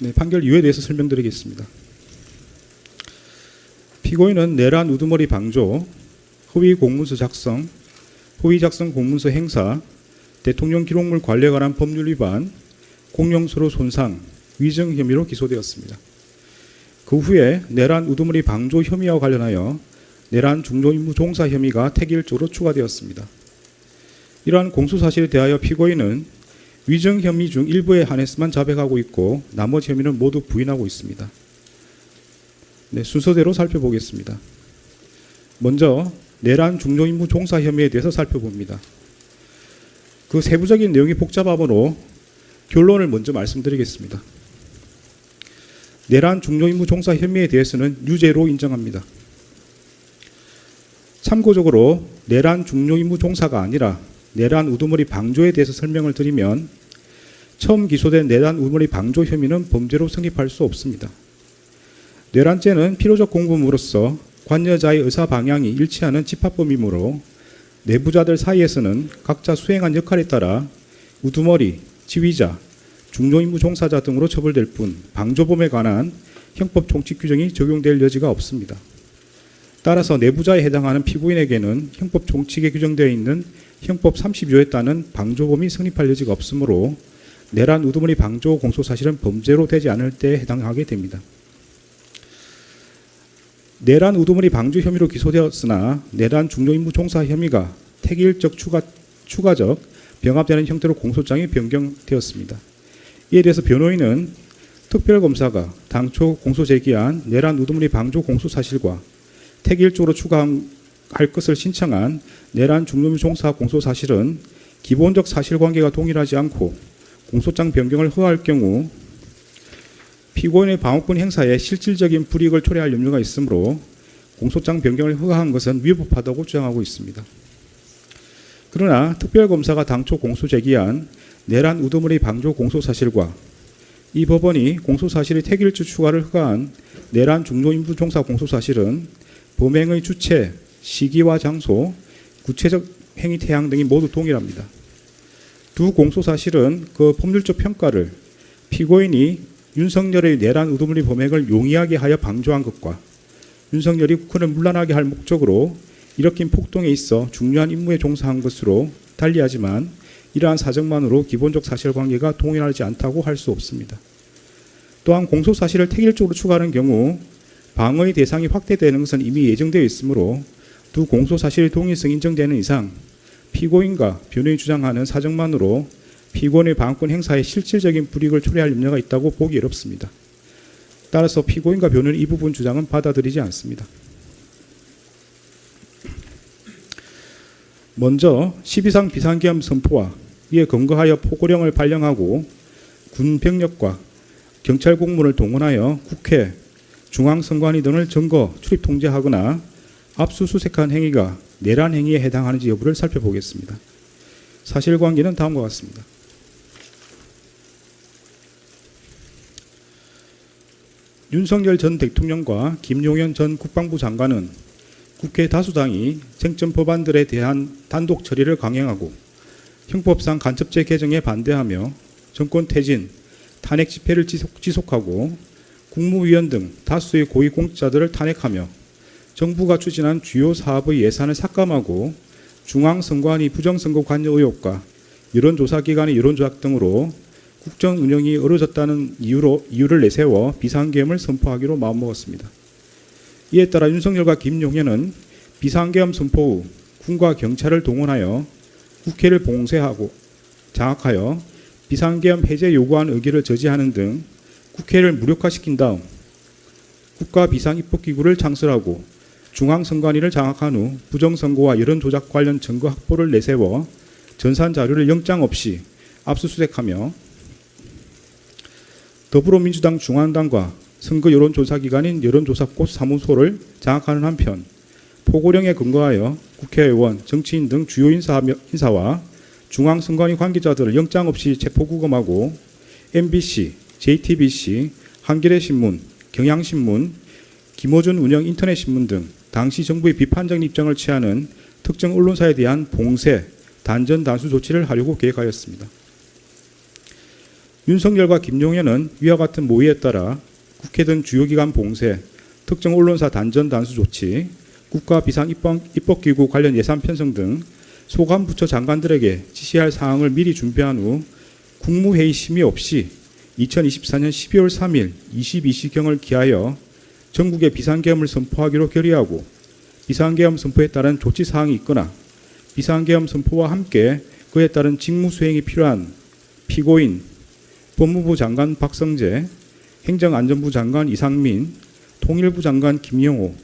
네, 판결 이유에 대해서 설명드리겠습니다. 피고인은 내란 우두머리 방조, 허위 공문서 작성, 허위 작성 공문서 행사, 대통령 기록물 관리에 관한 법률 위반, 공용서류 손상, 위증 혐의로 기소되었습니다. 그 후에 내란 우두머리 방조 혐의와 관련하여 내란 중조임무 종사 혐의가 택일적으로 추가되었습니다. 이러한 공소사실에 대하여 피고인은 위증 혐의 중 일부에 한해서만 자백하고 있고 나머지 혐의는 모두 부인하고 있습니다. 네, 순서대로 살펴보겠습니다. 먼저 내란 중조임무 종사 혐의에 대해서 살펴봅니다. 그 세부적인 내용이 복잡하므로 결론을 먼저 말씀드리겠습니다. 내란 중조임무 종사 혐의에 대해서는 유죄로 인정합니다. 참고적으로 내란 중조임무 종사가 아니라 내란 우두머리 방조에 대해서 설명을 드리면 처음 기소된 내란 우두머리 방조 혐의는 범죄로 성립할 수 없습니다. 내란죄는 필요적 공범으로서 관여자의 의사 방향이 일치하는 집합범이므로 내부자들 사이에서는 각자 수행한 역할에 따라 우두머리, 지휘자, 중조임무 종사자 등으로 처벌될 뿐 방조범에 관한 형법 총칙 규정이 적용될 여지가 없습니다. 따라서 내부자에 해당하는 피고인에게는 형법 총칙에 규정되어 있는 형법 30조에 따른 방조범이 성립할 여지가 없으므로 내란 우두머리 방조 공소사실은 범죄로 되지 않을 때에 해당하게 됩니다. 내란 우두머리 방조 혐의로 기소되었으나 내란 중조임무 종사 혐의가 택일적 추가적 병합되는 형태로 공소장이 변경되었습니다. 이에 대해서 변호인은 특별검사가 당초 공소 제기한 내란 우두머리 방조 공소사실과 택일적으로 추가할 것을 신청한 내란 중조임무 종사 공소사실은 기본적 사실관계가 동일하지 않고 공소장 변경을 허가할 경우 피고인의 방어권 행사에 실질적인 불이익을 초래할 염려가 있으므로 공소장 변경을 허가한 것은 위법하다고 주장하고 있습니다. 그러나 특별검사가 당초 공소 제기한 내란 우두머리 방조 공소사실과 이 법원이 공소사실의 택일적 추가를 허가한 내란 중조임무 종사 공소사실은 범행의 주체, 시기와 장소, 구체적 행위 태양 등이 모두 동일합니다. 두 공소사실은 그 법률적 평가를 피고인이 윤석열의 내란 우두머리 범행을 용이하게 하여 방조한 것과 윤석열이 국헌을 문란하게 할 목적으로 일으킨 폭동에 있어 중요한 임무에 종사한 것으로 달리하지만 이러한 사정만으로 기본적 사실관계가 동일하지 않다고 할 수 없습니다. 또한 공소사실을 택일적으로 추가하는 경우 방어의 대상이 확대되는 것은 이미 예정되어 있으므로 두 공소사실의 동일성이 인정되는 이상 피고인과 변호인이 주장하는 사정만으로 피고인의 방어권 행사에 실질적인 불이익을 초래할 염려가 있다고 보기 어렵습니다. 따라서 피고인과 변호인의 이 부분 주장은 받아들이지 않습니다. 먼저 12상 비상계엄 선포와 이에 근거하여 포고령을 발령하고 군 병력과 경찰 공무원을 동원하여 국회, 중앙선관위 등을 증거 출입 통제하거나 압수수색한 행위가 내란 행위에 해당하는지 여부를 살펴보겠습니다. 사실관계는 다음과 같습니다. 윤석열 전 대통령과 김용현 전 국방부 장관은 국회 다수당이 쟁점 법안들에 대한 단독 처리를 강행하고 형법상 간첩죄 개정에 반대하며 정권 퇴진, 탄핵 집회를 지속하고 국무위원 등 다수의 고위공직자들을 탄핵하며 정부가 추진한 주요 사업의 예산을 삭감하고 중앙선관위 부정선거 관여 의혹과 여론조사기관의 여론조작 등으로 국정 운영이 어려졌다는 이유를 내세워 비상계엄을 선포하기로 마음먹었습니다. 이에 따라 윤석열과 김용현은 비상계엄 선포 후 군과 경찰을 동원하여 국회를 봉쇄하고 장악하여 비상계엄 해제 요구안 의결을 저지하는 등 국회를 무력화시킨 다음 국가비상입법기구를 창설하고 중앙선관위를 장악한 후 부정선거와 여론조작 관련 증거 확보를 내세워 전산자료를 영장 없이 압수수색하며 더불어민주당 중앙당과 선거 여론조사기관인 여론조사꽃 사무소를 장악하는 한편 포고령에 근거하여 국회의원, 정치인 등 주요 인사와 중앙선관위 관계자들을 영장 없이 체포구금하고 MBC, JTBC, 한겨레신문, 경향신문, 김어준 운영 인터넷신문 등 당시 정부의 비판적인 입장을 취하는 특정 언론사에 대한 봉쇄, 단전 단수 조치를 하려고 계획하였습니다. 윤석열과 김용현은 위와 같은 모의에 따라 국회 등 주요 기관 봉쇄, 특정 언론사 단전 단수 조치, 국가 비상 입법기구 관련 예산 편성 등 소관 부처 장관들에게 지시할 사항을 미리 준비한 후 국무회의 심의 없이 2024년 12월 3일 22시경을 기하여 전국에 비상계엄을 선포하기로 결의하고 비상계엄 선포에 따른 조치사항이 있거나 비상계엄 선포와 함께 그에 따른 직무수행이 필요한 피고인, 법무부 장관 박성재, 행정안전부 장관 이상민, 통일부 장관 김영호,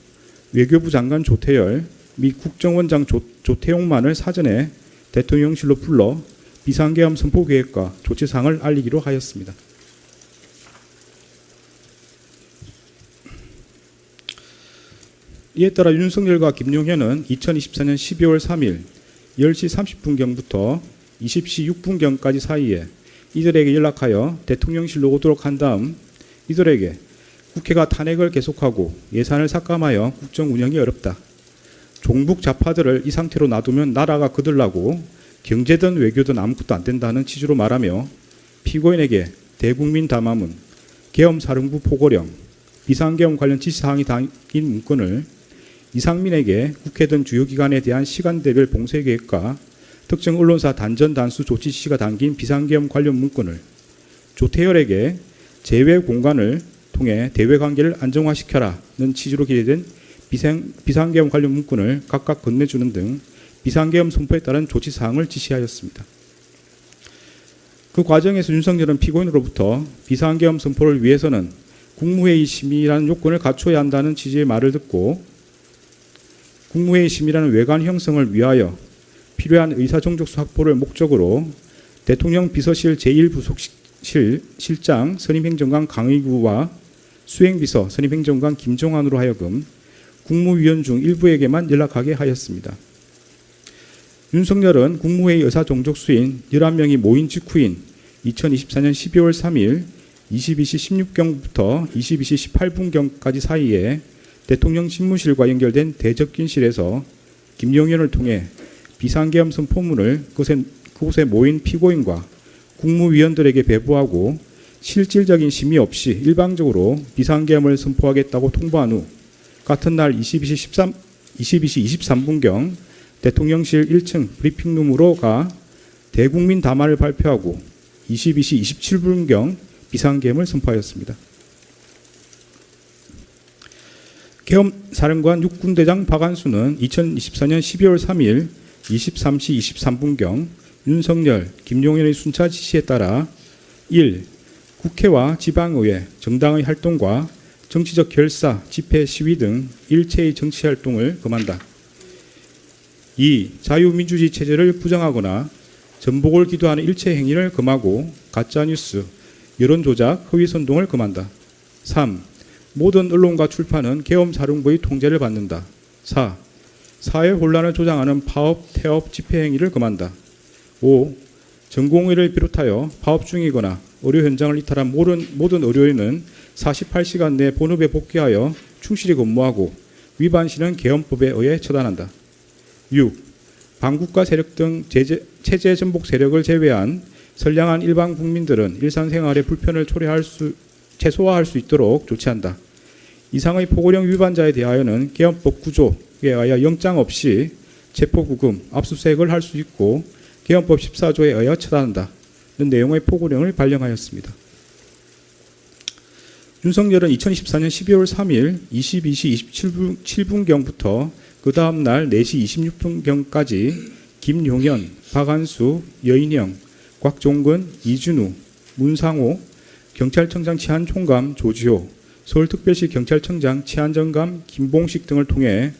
외교부 장관 조태열 및 국정원장 조태용만을 사전에 대통령실로 불러 비상계엄 선포 계획과 조치사항을 알리기로 하였습니다. 이에 따라 윤석열과 김용현은 2024년 12월 3일 10시 30분경부터 20시 6분경까지 사이에 이들에게 연락하여 대통령실로 오도록 한 다음 이들에게 국회가 탄핵을 계속하고 예산을 삭감하여 국정 운영이 어렵다. 종북 좌파들을 이 상태로 놔두면 나라가 거들나고 경제든 외교든 아무것도 안 된다는 취지로 말하며 피고인에게 대국민 담화문, 계엄사령부 포고령, 비상계엄 관련 지시사항이 담긴 문건을 이상민에게 국회 등 주요 기관에 대한 시간대별 봉쇄 계획과 특정 언론사 단전 단수 조치 지시가 담긴 비상계엄 관련 문건을 조태열에게 재외 공간을 통해 대외 관계를 안정화시켜라는 취지로 기재된 비상계엄 관련 문건을 각각 건네주는 등 비상계엄 선포에 따른 조치사항을 지시하였습니다. 그 과정에서 윤석열은 피고인으로부터 비상계엄 선포를 위해서는 국무회의 심의라는 요건을 갖춰야 한다는 취지의 말을 듣고 국무회의 심의라는 외관 형성을 위하여 필요한 의사정족수 확보를 목적으로 대통령 비서실 제1부속실 실장 선임행정관 강의구와 수행비서 선임행정관 김종환으로 하여금 국무위원 중 일부에게만 연락하게 하였습니다. 윤석열은 국무회의 의사정족수인 11명이 모인 직후인 2024년 12월 3일 22시 16경부터 22시 18분경까지 사이에 대통령 집무실과 연결된 대접견실에서 김용현을 통해 비상계엄 선포문을 그곳에 모인 피고인과 국무위원들에게 배부하고 실질적인 심의 없이 일방적으로 비상계엄을 선포하겠다고 통보한 후 같은 날 22시 23분경 대통령실 1층 브리핑룸으로 가 대국민 담화를 발표하고 22시 27분경 비상계엄을 선포하였습니다. 계엄사령관 육군대장 박안수는 2024년 12월 3일 23시 23분경 윤석열, 김용현의 순차 지시에 따라 1. 국회와 지방의회, 정당의 활동과 정치적 결사, 집회, 시위 등 일체의 정치활동을 금한다. 2. 자유민주주의 체제를 부정하거나 전복을 기도하는 일체 행위를 금하고 가짜뉴스, 여론조작, 허위선동을 금한다. 3. 모든 언론과 출판은 계엄사령부의 통제를 받는다. 4. 사회 혼란을 조장하는 파업, 태업, 집회 행위를 금한다. 5. 전공의를 비롯하여 파업 중이거나 의료 현장을 이탈한 모든 의료인은 48시간 내 본업에 복귀하여 충실히 근무하고 위반 시는 계엄법에 의해 처단한다. 6. 반국가 세력 등 체제 전복 세력을 제외한 선량한 일반 국민들은 일상생활의 불편을 최소화할 수 있도록 조치한다. 이상의 포고령 위반자에 대하여는 계엄법 구조에 의하여 영장 없이 체포구금, 압수수색을 할 수 있고 계엄법 14조에 의하여 처단한다는 내용의 포고령을 발령하였습니다. 윤석열은 2024년 12월 3일 22시 27분경부터 그 다음 날 4시 26분경까지 김용현, 박안수, 여인영, 곽종근, 이준우, 문상호, 경찰청장 치안총감 조지호, 서울특별시 경찰청장 치안정감 김봉식 등을 통해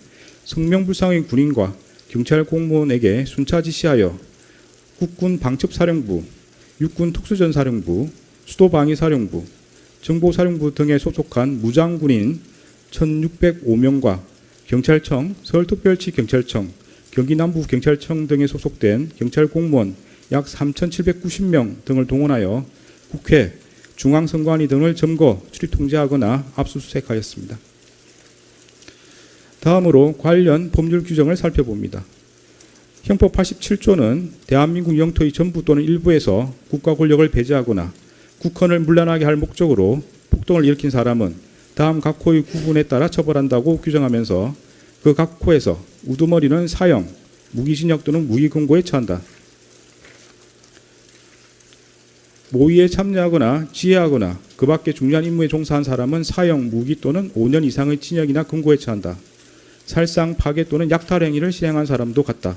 성명불상의 군인과 경찰 공무원에게 순차 지시하여 국군 방첩사령부, 육군특수전사령부, 수도방위사령부, 정보사령부 등에 소속한 무장군인 1605명과 경찰청, 서울특별시 경찰청, 경기남부경찰청 등에 소속된 경찰 공무원 약 3790명 등을 동원하여 국회, 중앙선관위 등을 점거, 출입 통제하거나 압수수색하였습니다. 다음으로 관련 법률 규정을 살펴봅니다. 형법 87조는 대한민국 영토의 전부 또는 일부에서 국가 권력을 배제하거나 국헌을 문란하게 할 목적으로 폭동을 일으킨 사람은 다음 각 호의 구분에 따라 처벌한다고 규정하면서 그 각 호에서 우두머리는 사형, 무기징역 또는 무기금고에 처한다. 모의에 참여하거나 지휘하거나 그 밖에 중요한 임무에 종사한 사람은 사형, 무기 또는 5년 이상의 징역이나 금고에 처한다. 살상, 파괴 또는 약탈 행위를 시행한 사람도 같다.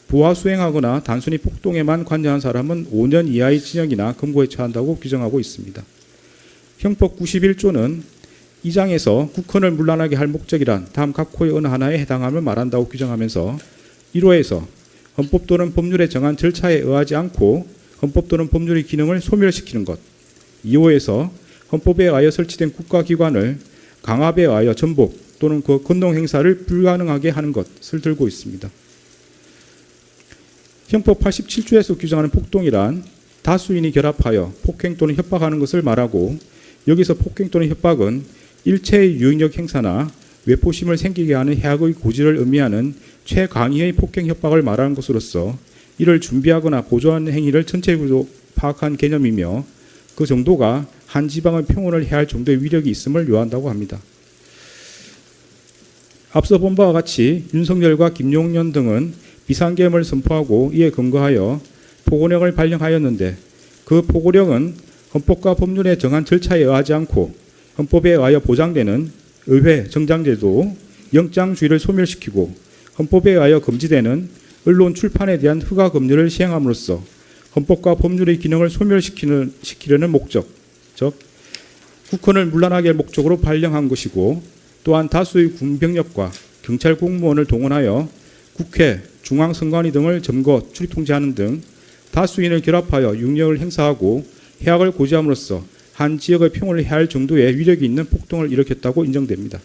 부하 수행하거나 단순히 폭동에만 관여한 사람은 5년 이하의 징역이나 금고에 처한다고 규정하고 있습니다. 형법 91조는 이 장에서 국헌을 문란하게 할 목적이란 다음 각 호의 어느 하나에 해당함을 말한다고 규정하면서 1호에서 헌법 또는 법률에 정한 절차에 의하지 않고 헌법 또는 법률의 기능을 소멸시키는 것, 2호에서 헌법에 의하여 설치된 국가기관을 강압에 의하여 전복 또는 그 권능 행사를 불가능하게 하는 것을 들고 있습니다. 형법 87조에서 규정하는 폭동이란 다수인이 결합하여 폭행 또는 협박하는 것을 말하고, 여기서 폭행 또는 협박은 일체의 유형력 행사나 외포심을 생기게 하는 해악의 고지를 의미하는 최강의의 폭행 협박을 말하는 것으로서 이를 준비하거나 보조하는 행위를 전체적으로 파악한 개념이며, 그 정도가 한 지방의 평온을 해할 정도의 위력이 있음을 요한다고 합니다. 앞서 본 바와 같이 윤석열과 김용년 등은 비상계엄을 선포하고 이에 근거하여 포고령을 발령하였는데, 그 포고령은 헌법과 법률에 정한 절차에 의하지 않고 헌법에 의하여 보장되는 의회, 정당제도, 영장주의를 소멸시키고 헌법에 의하여 금지되는 언론 출판에 대한 허가 금지를 시행함으로써 헌법과 법률의 기능을 소멸시키려는 목적, 즉 국헌을 문란하게 할 목적으로 발령한 것이고, 또한 다수의 군병력과 경찰 공무원을 동원하여 국회, 중앙선관위 등을 점거, 출입 통제하는 등 다수인을 결합하여 육력을 행사하고 해악을 고지함으로써 한 지역의 평온을 해할 정도의 위력이 있는 폭동을 일으켰다고 인정됩니다.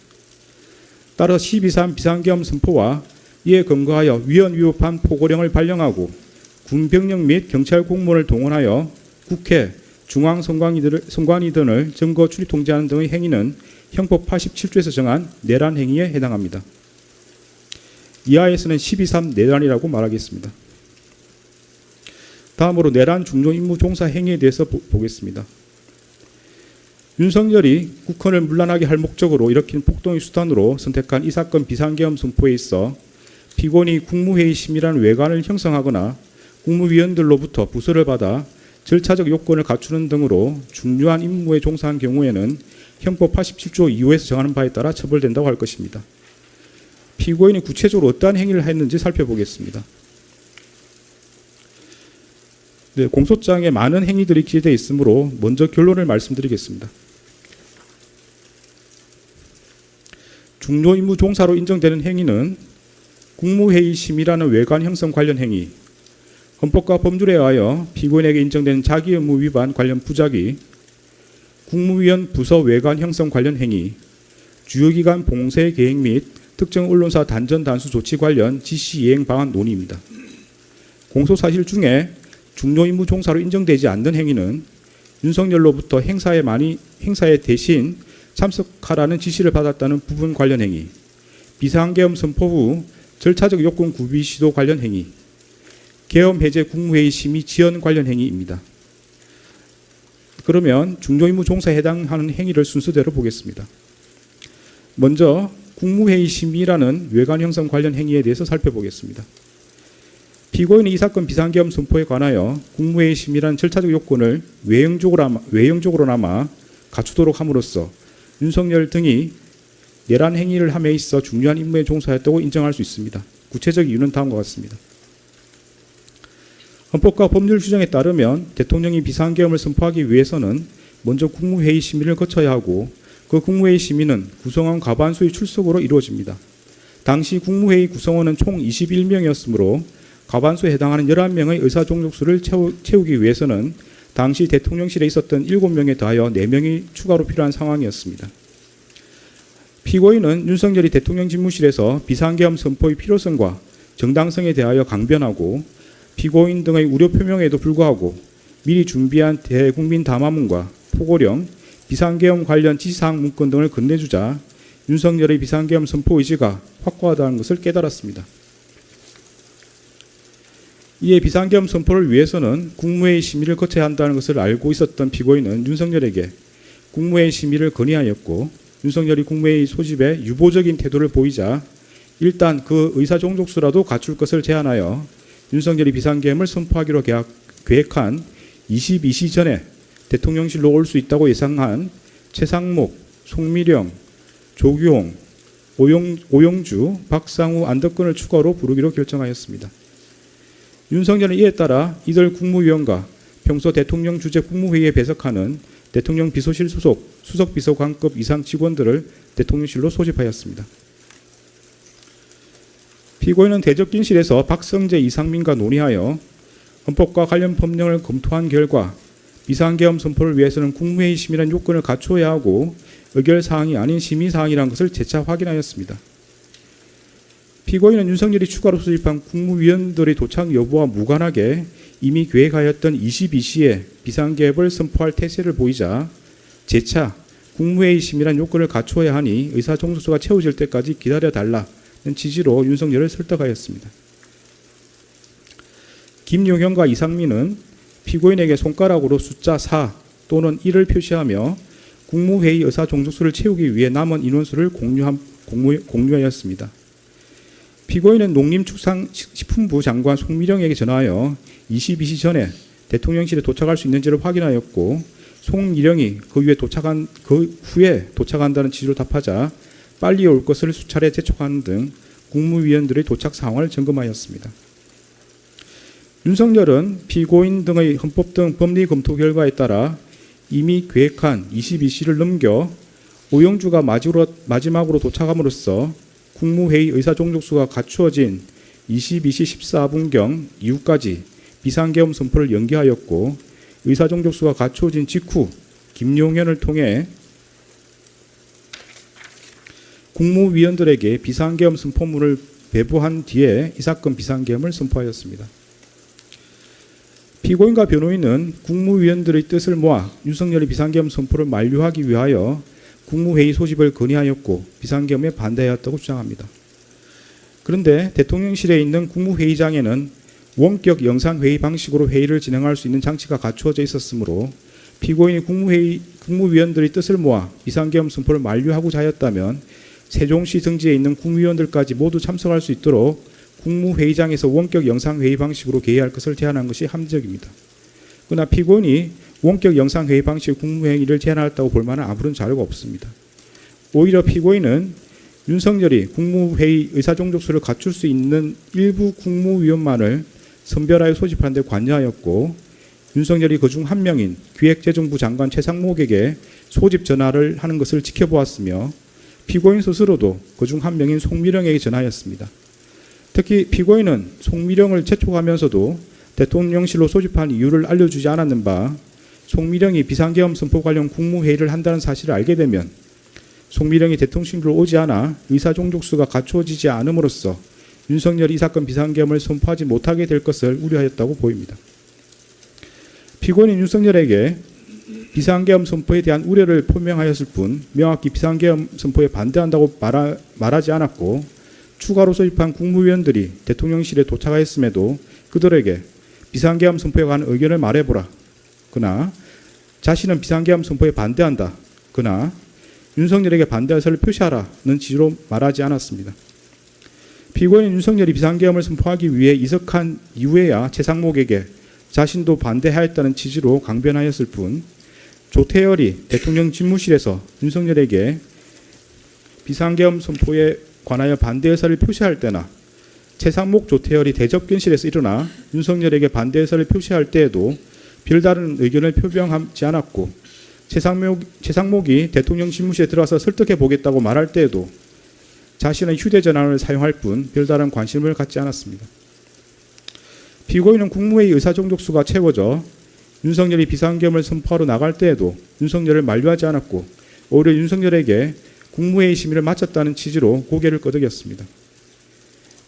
따라 12.3 비상계엄 선포와 이에 근거하여 위헌 위법한 포고령을 발령하고 군병력 및 경찰 공무원을 동원하여 국회, 중앙선관위 등을 점거, 출입 통제하는 등의 행위는 형법 87조에서 정한 내란 행위에 해당합니다. 이하에서는 12.3 내란이라고 말하겠습니다. 다음으로 내란 중요 임무 종사 행위에 대해서 보겠습니다. 윤석열이 국헌을 문란하게 할 목적으로 일으킨 폭동의 수단으로 선택한 이 사건 비상계엄 선포에 있어 피고인이 국무회의 심의란 외관을 형성하거나 국무위원들로부터 부서를 받아 절차적 요건을 갖추는 등으로 중요한 임무에 종사한 경우에는 형법 87조 2호에서 정하는 바에 따라 처벌된다고 할 것입니다. 피고인이 구체적으로 어떠한 행위를 했는지 살펴보겠습니다. 네, 공소장에 많은 행위들이 기재되어 있으므로 먼저 결론을 말씀드리겠습니다. 중요 임무 종사로 인정되는 행위는 국무회의 심의라는 외관 형성 관련 행위, 헌법과 법률에 의하여 피고인에게 인정된 자기 의무 위반 관련 부작위, 국무위원 부서 외관 형성 관련 행위, 주요기관 봉쇄 계획 및 특정 언론사 단전 단수 조치 관련 지시 이행 방안 논의입니다. 공소사실 중에 중요 임무 종사로 인정되지 않는 행위는 윤석열로부터 행사에 대신 참석하라는 지시를 받았다는 부분 관련 행위, 비상계엄 선포 후 절차적 요건 구비 시도 관련 행위, 계엄 해제 국무회의 심의 지연 관련 행위입니다. 그러면 중요 임무 종사에 해당하는 행위를 순서대로 보겠습니다. 먼저 국무회의 심의라는 외관 형성 관련 행위에 대해서 살펴보겠습니다. 피고인은 이 사건 비상계엄 선포에 관하여 국무회의 심의라는 절차적 요건을 외형적으로나마 갖추도록 함으로써 윤석열 등이 내란 행위를 함에 있어 중요한 임무에 종사했다고 인정할 수 있습니다. 구체적 이유는 다음과 같습니다. 헌법과 법률 규정에 따르면 대통령이 비상계엄을 선포하기 위해서는 먼저 국무회의 심의를 거쳐야 하고, 그 국무회의 심의는 구성원 과반수의 출석으로 이루어집니다. 당시 국무회의 구성원은 총 21명이었으므로 과반수에 해당하는 11명의 의사종족수를 채우기 위해서는 당시 대통령실에 있었던 7명에 더하여 4명이 추가로 필요한 상황이었습니다. 피고인은 윤석열이 대통령 집무실에서 비상계엄 선포의 필요성과 정당성에 대하여 강변하고 피고인 등의 우려 표명에도 불구하고 미리 준비한 대국민 담화문과 포고령, 비상계엄 관련 지시사항 문건 등을 건네주자 윤석열의 비상계엄 선포 의지가 확고하다는 것을 깨달았습니다. 이에 비상계엄 선포를 위해서는 국무회의 심의를 거쳐야 한다는 것을 알고 있었던 피고인은 윤석열에게 국무회의 심의를 건의하였고, 윤석열이 국무회의 소집에 유보적인 태도를 보이자 일단 그 의사종족수라도 갖출 것을 제안하여 윤석열이 비상계엄을 선포하기로 계획한 22시 전에 대통령실로 올 수 있다고 예상한 최상목, 송미령, 조규홍, 오영주, 박상우, 안덕근을 추가로 부르기로 결정하였습니다. 윤석열은 이에 따라 이들 국무위원과 평소 대통령 주재 국무회의에 배석하는 대통령 비서실 소속 수석비서관급 이상 직원들을 대통령실로 소집하였습니다. 피고인은 대접기실에서 박성재, 이상민과 논의하여 헌법과 관련 법령을 검토한 결과 비상계엄 선포를 위해서는 국무회의 심의라는 요건을 갖추어야 하고 의결사항이 아닌 심의사항이라는 것을 재차 확인하였습니다. 피고인은 윤석열이 추가로 소집한 국무위원들의 도착 여부와 무관하게 이미 계획하였던 22시에 비상계엄을 선포할 태세를 보이자 재차 국무회의 심의란 요건을 갖추어야 하니 의사종족수가 채워질 때까지 기다려달라는 취지로 윤석열을 설득하였습니다. 김용현과 이상민은 피고인에게 손가락으로 숫자 4 또는 1을 표시하며 국무회의 의사종족수를 채우기 위해 남은 인원수를 공유하였습니다. 피고인은 농림축산식품부 장관 송미령에게 전화하여 22시 전에 대통령실에 도착할 수 있는지를 확인하였고, 송미령이 그 후에 도착한다는 취지로 답하자 빨리 올 것을 수차례 재촉하는 등 국무위원들의 도착 상황을 점검하였습니다. 윤석열은 피고인 등의 헌법 등 법리 검토 결과에 따라 이미 계획한 22시를 넘겨 오영주가 마지막으로 도착함으로써 국무회의 의사종족수가 갖추어진 22시 14분경 이후까지 비상계엄 선포를 연기하였고, 의사종족수가 갖추어진 직후 김용현을 통해 국무위원들에게 비상계엄 선포문을 배부한 뒤에 이 사건 비상계엄을 선포하였습니다. 피고인과 변호인은 국무위원들의 뜻을 모아 윤석열이 비상계엄 선포를 만료하기 위하여 국무회의 소집을 건의하였고 비상계엄에 반대하였다고 주장합니다. 그런데 대통령실에 있는 국무회의장에는 원격 영상회의 방식으로 회의를 진행할 수 있는 장치가 갖추어져 있었으므로 피고인이 국무위원들의 뜻을 모아 비상계엄 선포를 만료하고자 하였다면 세종시 등지에 있는 국무위원들까지 모두 참석할 수 있도록 국무회의장에서 원격 영상회의 방식으로 개의할 것을 제안한 것이 합리적입니다. 그러나 피고인이 원격 영상회의 방식의 국무회의를 제안하였다고 볼 만한 아무런 자료가 없습니다. 오히려 피고인은 윤석열이 국무회의 의사종족수를 갖출 수 있는 일부 국무위원만을 선별하여 소집하는 데 관여하였고, 윤석열이 그중 한 명인 기획재정부 장관 최상목에게 소집 전화를 하는 것을 지켜보았으며, 피고인 스스로도 그중 한 명인 송미령에게 전화하였습니다. 특히 피고인은 송미령을 재촉하면서도 대통령실로 소집한 이유를 알려주지 않았는 바, 송미령이 비상계엄 선포 관련 국무회의를 한다는 사실을 알게 되면 송미령이 대통령실로 오지 않아 의사종족수가 갖추어지지 않음으로써 윤석열이 이 사건 비상계엄을 선포하지 못하게 될 것을 우려하였다고 보입니다. 피고인은 윤석열에게 비상계엄 선포에 대한 우려를 표명하였을 뿐 명확히 비상계엄 선포에 반대한다고 말하지 않았고, 추가로 소집한 국무위원들이 대통령실에 도착하였음에도 그들에게 비상계엄 선포에 관한 의견을 말해보라 그나 자신은 비상계엄 선포에 반대한다 그나 윤석열에게 반대 의사를 표시하라는 취지로 말하지 않았습니다. 피고인은 윤석열이 비상계엄을 선포하기 위해 이석한 이후에야 최상목에게 자신도 반대하였다는 취지로 강변하였을 뿐, 조태열이 대통령 집무실에서 윤석열에게 비상계엄 선포에 관하여 반대 의사를 표시할 때나 최상목, 조태열이 대접견실에서 일어나 윤석열에게 반대 의사를 표시할 때에도 별다른 의견을 표명하지 않았고, 최상목이 대통령 집무실에 들어와서 설득해 보겠다고 말할 때에도 자신의 휴대전화를 사용할 뿐 별다른 관심을 갖지 않았습니다. 피고인은 국무회의 의사종족수가 채워져 윤석열이 비상계엄을 선포하러 나갈 때에도 윤석열을 만류하지 않았고, 오히려 윤석열에게 국무회의 심의를 마쳤다는 취지로 고개를 끄덕였습니다.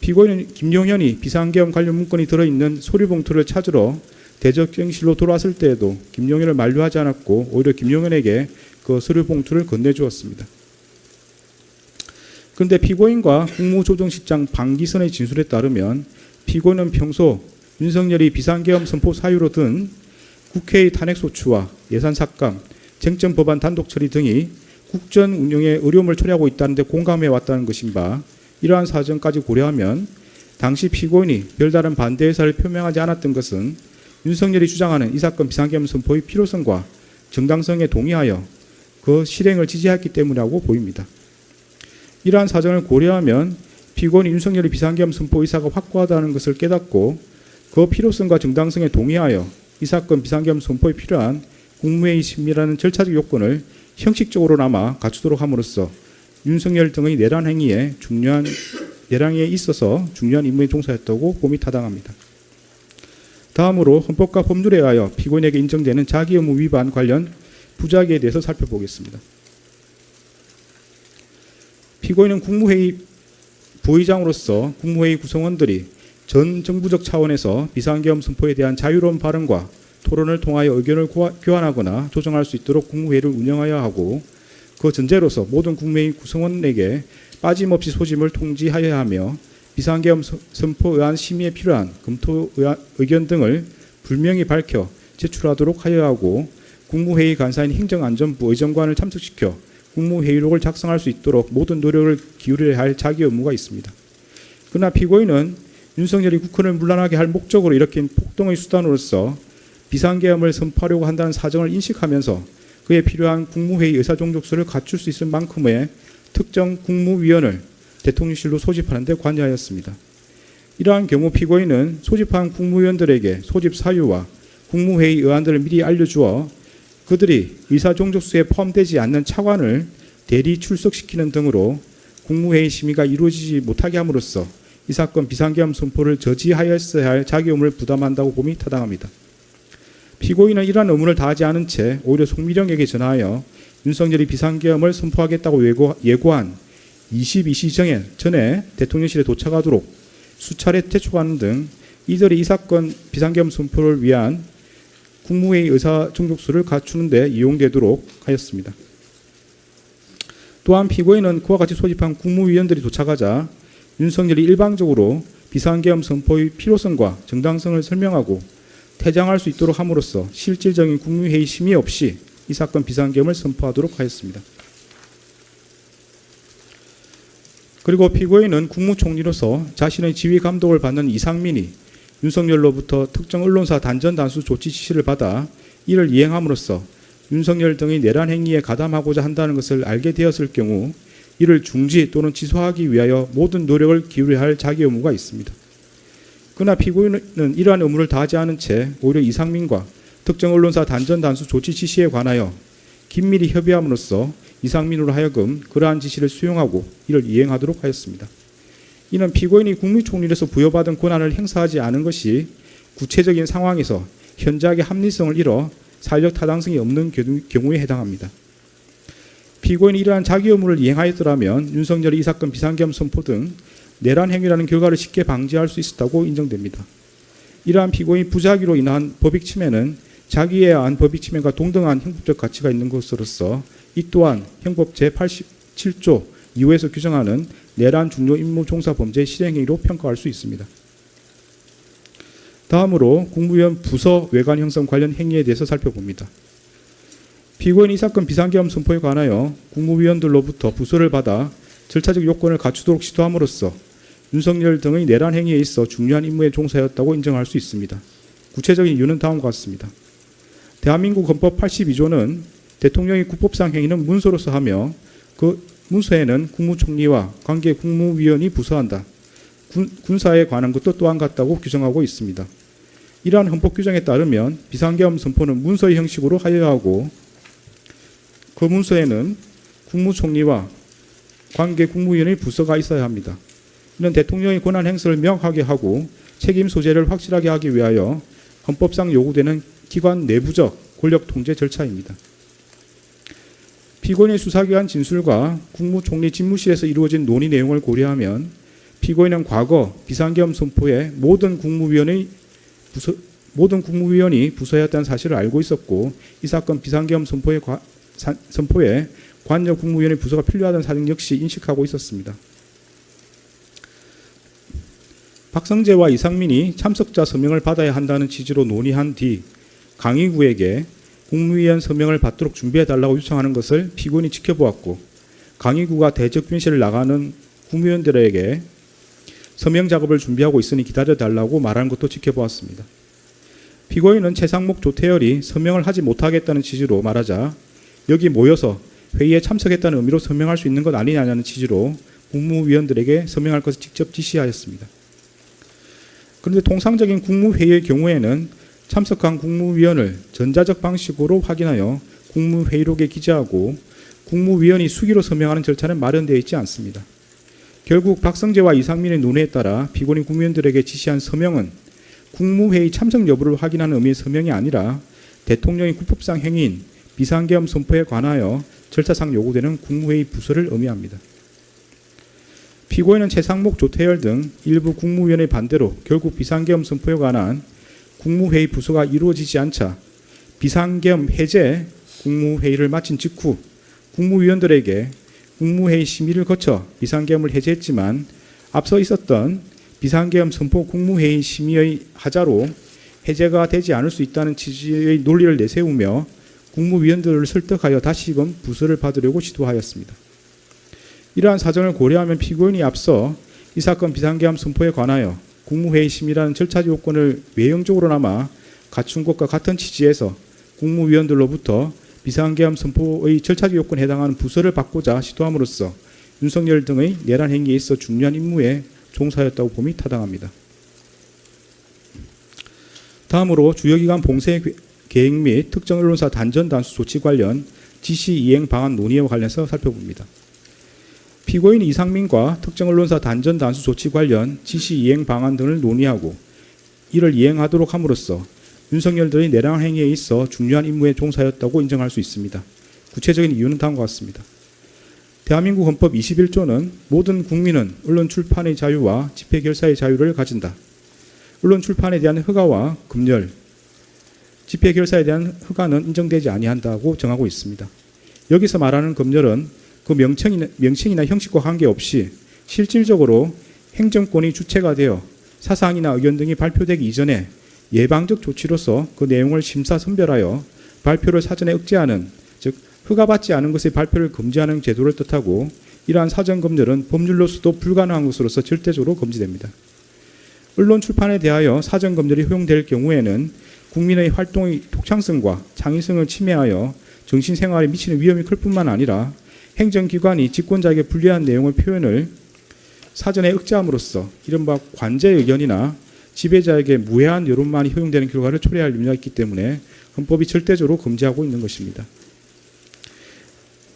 피고인은 김용현이 비상계엄 관련 문건이 들어있는 서류봉투를 찾으러 대접경실로 돌아왔을 때에도 김용현을 만류하지 않았고, 오히려 김용현에게 그 서류봉투를 건네주었습니다. 그런데 피고인과 국무조정실장 방기선의 진술에 따르면 피고인은 평소 윤석열이 비상계엄 선포 사유로 든 국회의 탄핵소추와 예산삭감, 쟁점법안 단독 처리 등이 국정 운영에 어려움을 초래하고 있다는 데 공감해 왔다는 것인 바, 이러한 사정까지 고려하면 당시 피고인이 별다른 반대 의사를 표명하지 않았던 것은 윤석열이 주장하는 이 사건 비상계엄 선포의 필요성과 정당성에 동의하여 그 실행을 지지했기 때문이라고 보입니다. 이러한 사정을 고려하면 피고인이 윤석열이 비상계엄 선포 의사가 확고하다는 것을 깨닫고 그 필요성과 정당성에 동의하여 이 사건 비상계엄 선포에 필요한 국무회의 심의라는 절차적 요건을 형식적으로나마 갖추도록 함으로써 윤석열 등의 내란 행위에 있어서 중요한 임무에 종사했다고 봄이 타당합니다. 다음으로 헌법과 법률에 의하여 피고인에게 인정되는 자기 의무 위반 관련 부작위에 대해서 살펴보겠습니다. 피고인은 국무회의 부의장으로서 국무회의 구성원들이 전 정부적 차원에서 비상계엄 선포에 대한 자유로운 발언과 토론을 통하여 의견을 교환하거나 조정할 수 있도록 국무회의를 운영하여야 하고, 그 전제로서 모든 국무회의 구성원에게 빠짐없이 소집을 통지하여야 하며 비상계엄 선포 의안 심의에 필요한 검토 의견 등을 분명히 밝혀 제출하도록 하여야 하고, 국무회의 간사인 행정안전부 의정관을 참석시켜 국무회의록을 작성할 수 있도록 모든 노력을 기울여야 할 자기 의무가 있습니다. 그러나 피고인은 윤석열이 국헌을 문란하게 할 목적으로 일으킨 폭동의 수단으로서 비상계엄을 선포하려고 한다는 사정을 인식하면서 그에 필요한 국무회의 의사종족수를 갖출 수 있을 만큼의 특정 국무위원을 대통령실로 소집하는 데 관여하였습니다. 이러한 경우 피고인은 소집한 국무위원들에게 소집 사유와 국무회의 의안들을 미리 알려주어 그들이 의사종족수에 포함되지 않는 차관을 대리 출석시키는 등으로 국무회의 심의가 이루어지지 못하게 함으로써 이 사건 비상계엄 선포를 저지하였어야 할 자기 의무를 부담한다고 봄이 타당합니다. 피고인은 이러한 의무를 다하지 않은 채 오히려 송미령에게 전하여 윤석열이 비상계엄을 선포하겠다고 예고한 22시 전에 대통령실에 도착하도록 수차례 재촉하는 등 이들이 이 사건 비상계엄 선포를 위한 국무회의 의사종족수를 갖추는 데 이용되도록 하였습니다. 또한 피고인은 그와 같이 소집한 국무위원들이 도착하자 윤석열이 일방적으로 비상계엄 선포의 필요성과 정당성을 설명하고 퇴장할 수 있도록 함으로써 실질적인 국무회의 심의 없이 이 사건 비상계엄을 선포하도록 하였습니다. 그리고 피고인은 국무총리로서 자신의 지휘 감독을 받는 이상민이 윤석열로부터 특정 언론사 단전 단수 조치 지시를 받아 이를 이행함으로써 윤석열 등의 내란 행위에 가담하고자 한다는 것을 알게 되었을 경우 이를 중지 또는 취소하기 위하여 모든 노력을 기울여야 할 자기 의무가 있습니다. 그러나 피고인은 이러한 의무를 다하지 않은 채 오히려 이상민과 특정 언론사 단전 단수 조치 지시에 관하여 긴밀히 협의함으로써 이상민으로 하여금 그러한 지시를 수용하고 이를 이행하도록 하였습니다. 이는 피고인이 국무총리로서 부여받은 권한을 행사하지 않은 것이 구체적인 상황에서 현저하게 합리성을 잃어 사회적 타당성이 없는 경우에 해당합니다. 피고인이 이러한 자기 의무를 이행하였더라면 윤석열이 이 사건 비상계엄 선포 등 내란 행위라는 결과를 쉽게 방지할 수 있었다고 인정됩니다. 이러한 피고인 부작위로 인한 법익 침해는 자기에 의한 법익 침해가 동등한 형법적 가치가 있는 것으로서 이 또한 형법 제87조 2호에서 규정하는 내란 중요 임무 종사 범죄 실행행위로 평가할 수 있습니다. 다음으로 국무위원 부서 외관 형성 관련 행위에 대해서 살펴봅니다. 피고인이 이 사건 비상계엄 선포에 관하여 국무위원들로부터 부서를 받아 절차적 요건을 갖추도록 시도함으로써 윤석열 등의 내란 행위에 있어 중요한 임무에 종사하였다고 인정할 수 있습니다. 구체적인 이유는 다음과 같습니다. 대한민국 헌법 82조는 대통령이 국법상 행위는 문서로서 하며 그 문서에는 국무총리와 관계 국무위원이 부서한다. 군사에 관한 것도 또한 같다고 규정하고 있습니다. 이러한 헌법 규정에 따르면 비상계엄 선포는 문서의 형식으로 하여야 하고 그 문서에는 국무총리와 관계 국무위원의 부서가 있어야 합니다. 이는 대통령의 권한 행사를 명확하게 하고 책임 소재를 확실하게 하기 위하여 헌법상 요구되는 기관 내부적 권력 통제 절차입니다. 피고인의 수사기관 진술과 국무총리 집무실에서 이루어진 논의 내용을 고려하면 피고인은 과거 비상계엄 선포에 모든 국무위원이 부서였다는 사실을 알고 있었고 이 사건 비상계엄 선포에 관여 국무위원의 부서가 필요하다는 사정 역시 인식하고 있었습니다. 박성재와 이상민이 참석자 서명을 받아야 한다는 취지로 논의한 뒤 강의구에게 국무위원 서명을 받도록 준비해달라고 요청하는 것을 피고인이 지켜보았고, 강의구가 대적균실을 나가는 국무위원들에게 서명 작업을 준비하고 있으니 기다려달라고 말하는 것도 지켜보았습니다. 피고인은 최상목, 조태열이 서명을 하지 못하겠다는 취지로 말하자 여기 모여서 회의에 참석했다는 의미로 서명할 수 있는 것 아니냐는 취지로 국무위원들에게 서명할 것을 직접 지시하였습니다. 그런데 통상적인 국무회의의 경우에는 참석한 국무위원을 전자적 방식으로 확인하여 국무회의록에 기재하고 국무위원이 수기로 서명하는 절차는 마련되어 있지 않습니다. 결국 박성재와 이상민의 논의에 따라 피고인 국무위원들에게 지시한 서명은 국무회의 참석 여부를 확인하는 의미의 서명이 아니라 대통령의 국법상 행위인 비상계엄 선포에 관하여 절차상 요구되는 국무회의 부서를 의미합니다. 피고인은 최상목, 조태열 등 일부 국무위원의 반대로 결국 비상계엄 선포에 관한 국무회의 부서가 이루어지지 않자 비상계엄 해제 국무회의를 마친 직후 국무위원들에게 국무회의 심의를 거쳐 비상계엄을 해제했지만 앞서 있었던 비상계엄 선포 국무회의 심의의 하자로 해제가 되지 않을 수 있다는 취지의 논리를 내세우며 국무위원들을 설득하여 다시금 부서를 받으려고 시도하였습니다. 이러한 사정을 고려하면 피고인이 앞서 이 사건 비상계엄 선포에 관하여 국무회의 심의라는 절차 요건을 외형적으로나마 갖춘 것과 같은 취지에서 국무위원들로부터 비상계엄 선포의 절차 요건에 해당하는 부서를 받고자 시도함으로써 윤석열 등의 내란 행위에 있어 중요한 임무에 종사하였다고 봄이 타당합니다. 다음으로 주요기관 봉쇄 계획 및 특정 언론사 단전 단수 조치 관련 지시 이행 방안 논의와 관련해서 살펴봅니다. 피고인 이상민과 특정 언론사 단전 단수 조치 관련 지시 이행 방안 등을 논의하고 이를 이행하도록 함으로써 윤석열 등의 내란 행위에 있어 중요한 임무에 종사하였다고 인정할 수 있습니다. 구체적인 이유는 다음과 같습니다. 대한민국 헌법 21조는 모든 국민은 언론 출판의 자유와 집회 결사의 자유를 가진다. 언론 출판에 대한 허가와 금열, 집회 결사에 대한 허가는 인정되지 아니한다고 정하고 있습니다. 여기서 말하는 금열은 그 명칭이나 형식과 관계없이 실질적으로 행정권이 주체가 되어 사상이나 의견 등이 발표되기 이전에 예방적 조치로서 그 내용을 심사 선별하여 발표를 사전에 억제하는, 즉 허가받지 않은 것의 발표를 금지하는 제도를 뜻하고, 이러한 사전 검열은 법률로서도 불가능한 것으로서 절대적으로 금지됩니다. 언론 출판에 대하여 사전 검열이 허용될 경우에는 국민의 활동의 독창성과 창의성을 침해하여 정신생활에 미치는 위험이 클 뿐만 아니라 행정기관이 집권자에게 불리한 내용의 표현을 사전에 억제함으로써 이른바 관제 의견이나 지배자에게 무해한 여론만이 허용되는 결과를 초래할 염려가 있기 때문에 헌법이 절대적으로 금지하고 있는 것입니다.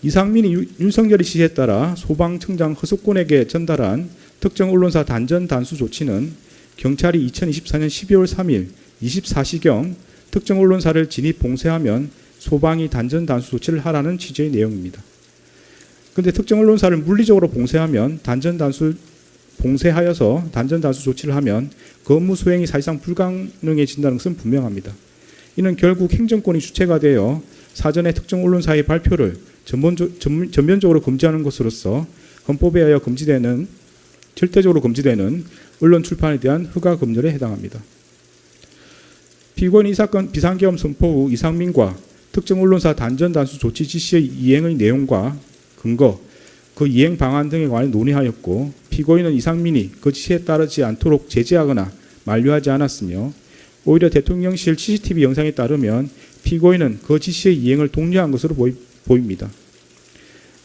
이상민이 윤석열의 지시에 따라 소방청장 허석곤에게 전달한 특정 언론사 단전 단수 조치는 경찰이 2024년 12월 3일 24시경 특정 언론사를 진입 봉쇄하면 소방이 단전 단수 조치를 하라는 취지의 내용입니다. 그런데 특정 언론사를 물리적으로 봉쇄하면 봉쇄하여서 단전 단수 조치를 하면 그 업무 수행이 사실상 불가능해진다는 것은 분명합니다. 이는 결국 행정권이 주체가 되어 사전에 특정 언론사의 발표를 전면적으로 금지하는 것으로서 헌법에 의하여 절대적으로 금지되는 언론 출판에 대한 허가 검열에 해당합니다. 피고인이 이 사건 비상계엄 선포 후 이상민과 특정 언론사 단전 단수 조치 지시의 이행의 내용과 근거, 그 이행 방안 등에 관해 논의하였고, 피고인은 이상민이 그 지시에 따르지 않도록 제재하거나 만류하지 않았으며, 오히려 대통령실 CCTV 영상에 따르면 피고인은 그 지시의 이행을 독려한 것으로 보입니다.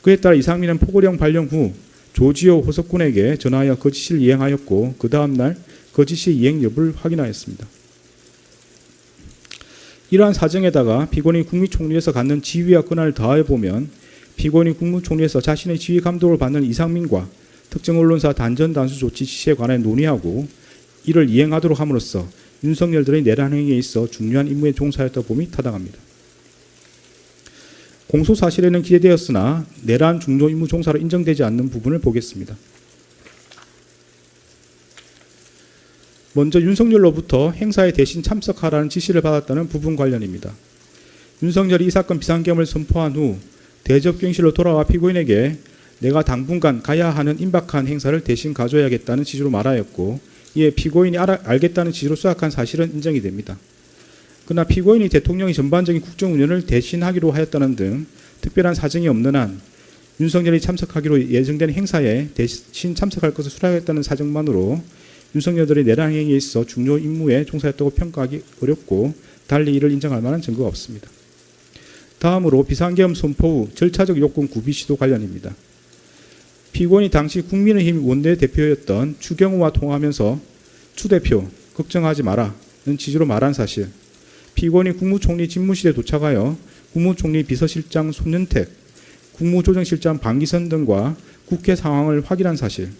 그에 따라 이상민은 포고령 발령 후 조지호 호석군에게 전화하여 그 지시를 이행하였고, 그 다음날 그 지시의 이행 여부를 확인하였습니다. 이러한 사정에다가 피고인이 국무총리에서 갖는 지위와 권한을 더해보면 피고인이 국무총리에서 자신의 지휘 감독을 받는 이상민과 특정 언론사 단전 단수 조치 지시에 관해 논의하고 이를 이행하도록 함으로써 윤석열들의 내란 행위에 있어 중요한 임무에 종사하였다 봄이 타당합니다. 공소 사실에는 기재되었으나 내란 중요 임무 종사로 인정되지 않는 부분을 보겠습니다. 먼저 윤석열로부터 행사에 대신 참석하라는 지시를 받았다는 부분 관련입니다. 윤석열이 이 사건 비상계엄을 선포한 후 대접경실로 돌아와 피고인에게 내가 당분간 가야 하는 임박한 행사를 대신 가져야겠다는 취지로 말하였고, 이에 피고인이 알겠다는 취지로 수락한 사실은 인정이 됩니다. 그러나 피고인이 대통령이 전반적인 국정 운영을 대신하기로 하였다는 등 특별한 사정이 없는 한 윤석열이 참석하기로 예정된 행사에 대신 참석할 것을 수락했다는 사정만으로 윤석열들의 내란 행위에 있어 중요 임무에 종사했다고 평가하기 어렵고 달리 이를 인정할 만한 증거가 없습니다. 다음으로 비상계엄 선포 후 절차적 요건 구비 시도 관련입니다. 피고인이 당시 국민의힘 원내대표였던 추경호와 통화하면서 추 대표 걱정하지 마라는 취지로 말한 사실, 피고인이 국무총리 집무실에 도착하여 국무총리 비서실장 손윤택, 국무조정실장 방기선 등과 국회 상황을 확인한 사실,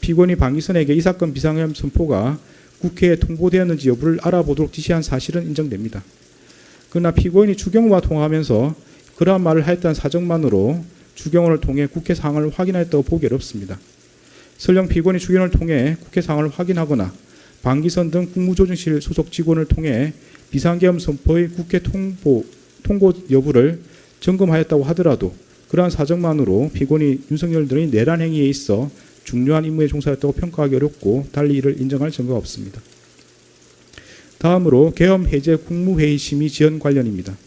피고인이 방기선에게 이 사건 비상계엄 선포가 국회에 통보되었는지 여부를 알아보도록 지시한 사실은 인정됩니다. 그러나 피고인이 추경호와 통화하면서 그러한 말을 하였다는 사정만으로 추경호를 통해 국회 상황을 확인하였다고 보기 어렵습니다. 설령 피고인이 추경호를 통해 국회 상황을 확인하거나 방기선 등 국무조정실 소속 직원을 통해 비상계엄 선포의 국회 통보 여부를 점검하였다고 하더라도 그러한 사정만으로 피고인이 윤석열 등의 내란 행위에 있어 중요한 임무에 종사했다고 평가하기 어렵고 달리 이를 인정할 증거가 없습니다. 다음으로 계엄 해제 국무회의 심의 지연 관련입니다.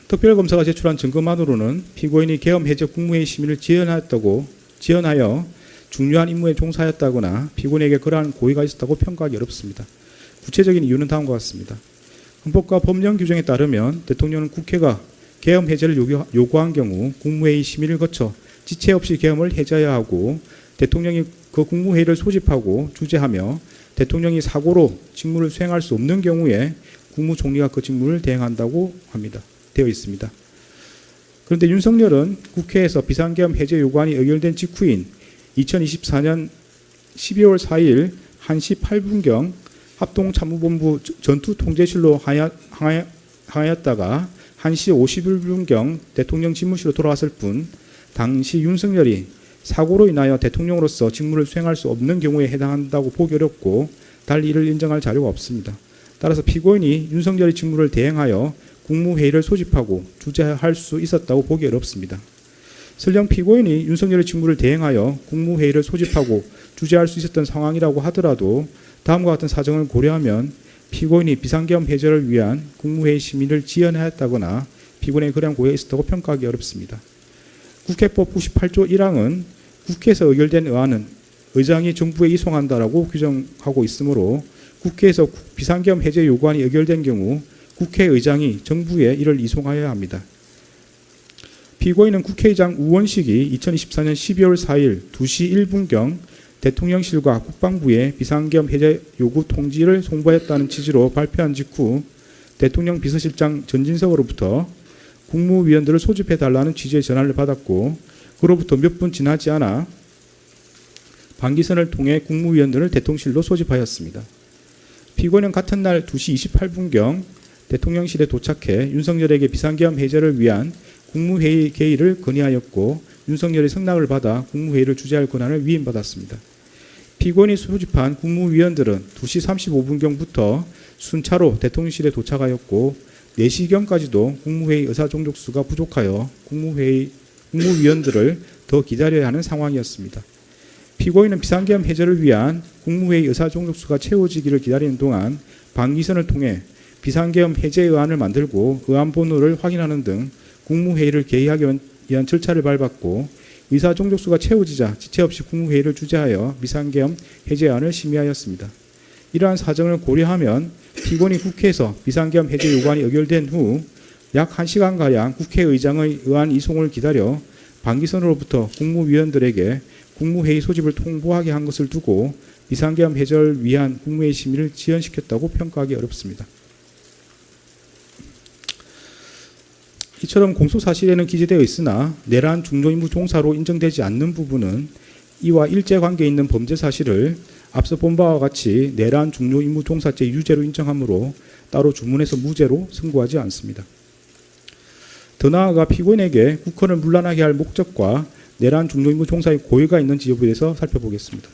특별검사가 제출한 증거만으로는 피고인이 계엄 해제 국무회의 심의를 지연하여 중요한 임무에 종사했다거나 피고인에게 그러한 고의가 있었다고 평가하기 어렵습니다. 구체적인 이유는 다음과 같습니다. 헌법과 법령 규정에 따르면 대통령은 국회가 계엄 해제를 요구한 경우 국무회의 심의를 거쳐 지체 없이 계엄을 해제해야 하고 대통령이 그 국무회의를 소집하고 주재하며 대통령이 사고로 직무를 수행할 수 없는 경우에 국무총리가 그 직무를 대행한다고 되어 있습니다. 그런데 윤석열은 국회에서 비상계엄 해제 요구안이 의결된 직후인 2024년 12월 4일 1시 8분경 합동참모본부 전투통제실로 항하였다가 1시 51분경 대통령 집무실로 돌아왔을 뿐 당시 윤석열이 사고로 인하여 대통령으로서 직무를 수행할 수 없는 경우에 해당한다고 보기 어렵고 달리 이를 인정할 자료가 없습니다. 따라서 피고인이 윤석열의 직무를 대행하여 국무회의를 소집하고 주재할 수 있었다고 보기 어렵습니다. 설령 피고인이 윤석열의 직무를 대행하여 국무회의를 소집하고 주재할 수 있었던 상황이라고 하더라도 다음과 같은 사정을 고려하면 피고인이 비상계엄 해제를 위한 국무회의 심의를 지연하였다거나 피고인의 그러한 고의가 있었다고 평가하기 어렵습니다. 국회법 98조 1항은 국회에서 의결된 의안은 의장이 정부에 이송한다라고 규정하고 있으므로 국회에서 비상계엄 해제 요구안이 의결된 경우 국회의장이 정부에 이를 이송하여야 합니다. 피고인은 국회의장 우원식이 2024년 12월 4일 2시 1분경 대통령실과 국방부에 비상계엄 해제 요구 통지를 송부했다는 취지로 발표한 직후 대통령 비서실장 전진석으로부터 국무위원들을 소집해달라는 취지의 전화를 받았고 그로부터 몇 분 지나지 않아 방기선을 통해 국무위원들을 대통령실로 소집하였습니다. 피고인은 같은 날 2시 28분경 대통령실에 도착해 윤석열에게 비상계엄 해제를 위한 국무회의 개의를 건의하였고 윤석열의 승낙을 받아 국무회의를 주재할 권한을 위임받았습니다. 피고인이 소집한 국무위원들은 2시 35분경부터 순차로 대통령실에 도착하였고 4시경까지도 국무회의 의사종족수가 부족하여 국무위원들을 더 기다려야 하는 상황이었습니다. 피고인은 비상계엄 해제를 위한 국무회의 의사종족수가 채워지기를 기다리는 동안 방기선을 통해 비상계엄 해제 의안을 만들고 의안 번호를 확인하는 등 국무회의를 개의하기 위한 절차를 밟았고 의사종족수가 채워지자 지체 없이 국무회의를 주재하여 비상계엄 해제안을 심의하였습니다. 이러한 사정을 고려하면 피고인이 국회에서 비상계엄 해제 요구안이 의결된 후 약 1시간가량 국회의장의 의안 이송을 기다려 방기선으로부터 국무위원들에게 국무회의 소집을 통보하게 한 것을 두고 비상계엄 해제를 위한 국무회의 심의를 지연시켰다고 평가하기 어렵습니다. 이처럼 공소사실에는 기재되어 있으나 내란 중요임무 종사로 인정되지 않는 부분은 이와 일제관계에 있는 범죄 사실을 앞서 본 바와 같이 내란 중요임무 종사죄 유죄로 인정하므로 따로 주문해서 무죄로 선고하지 않습니다. 더 나아가 피고인에게 국헌을 문란하게 할 목적과 내란 중요임무 종사의 고의가 있는지 여부에 대해서 살펴보겠습니다.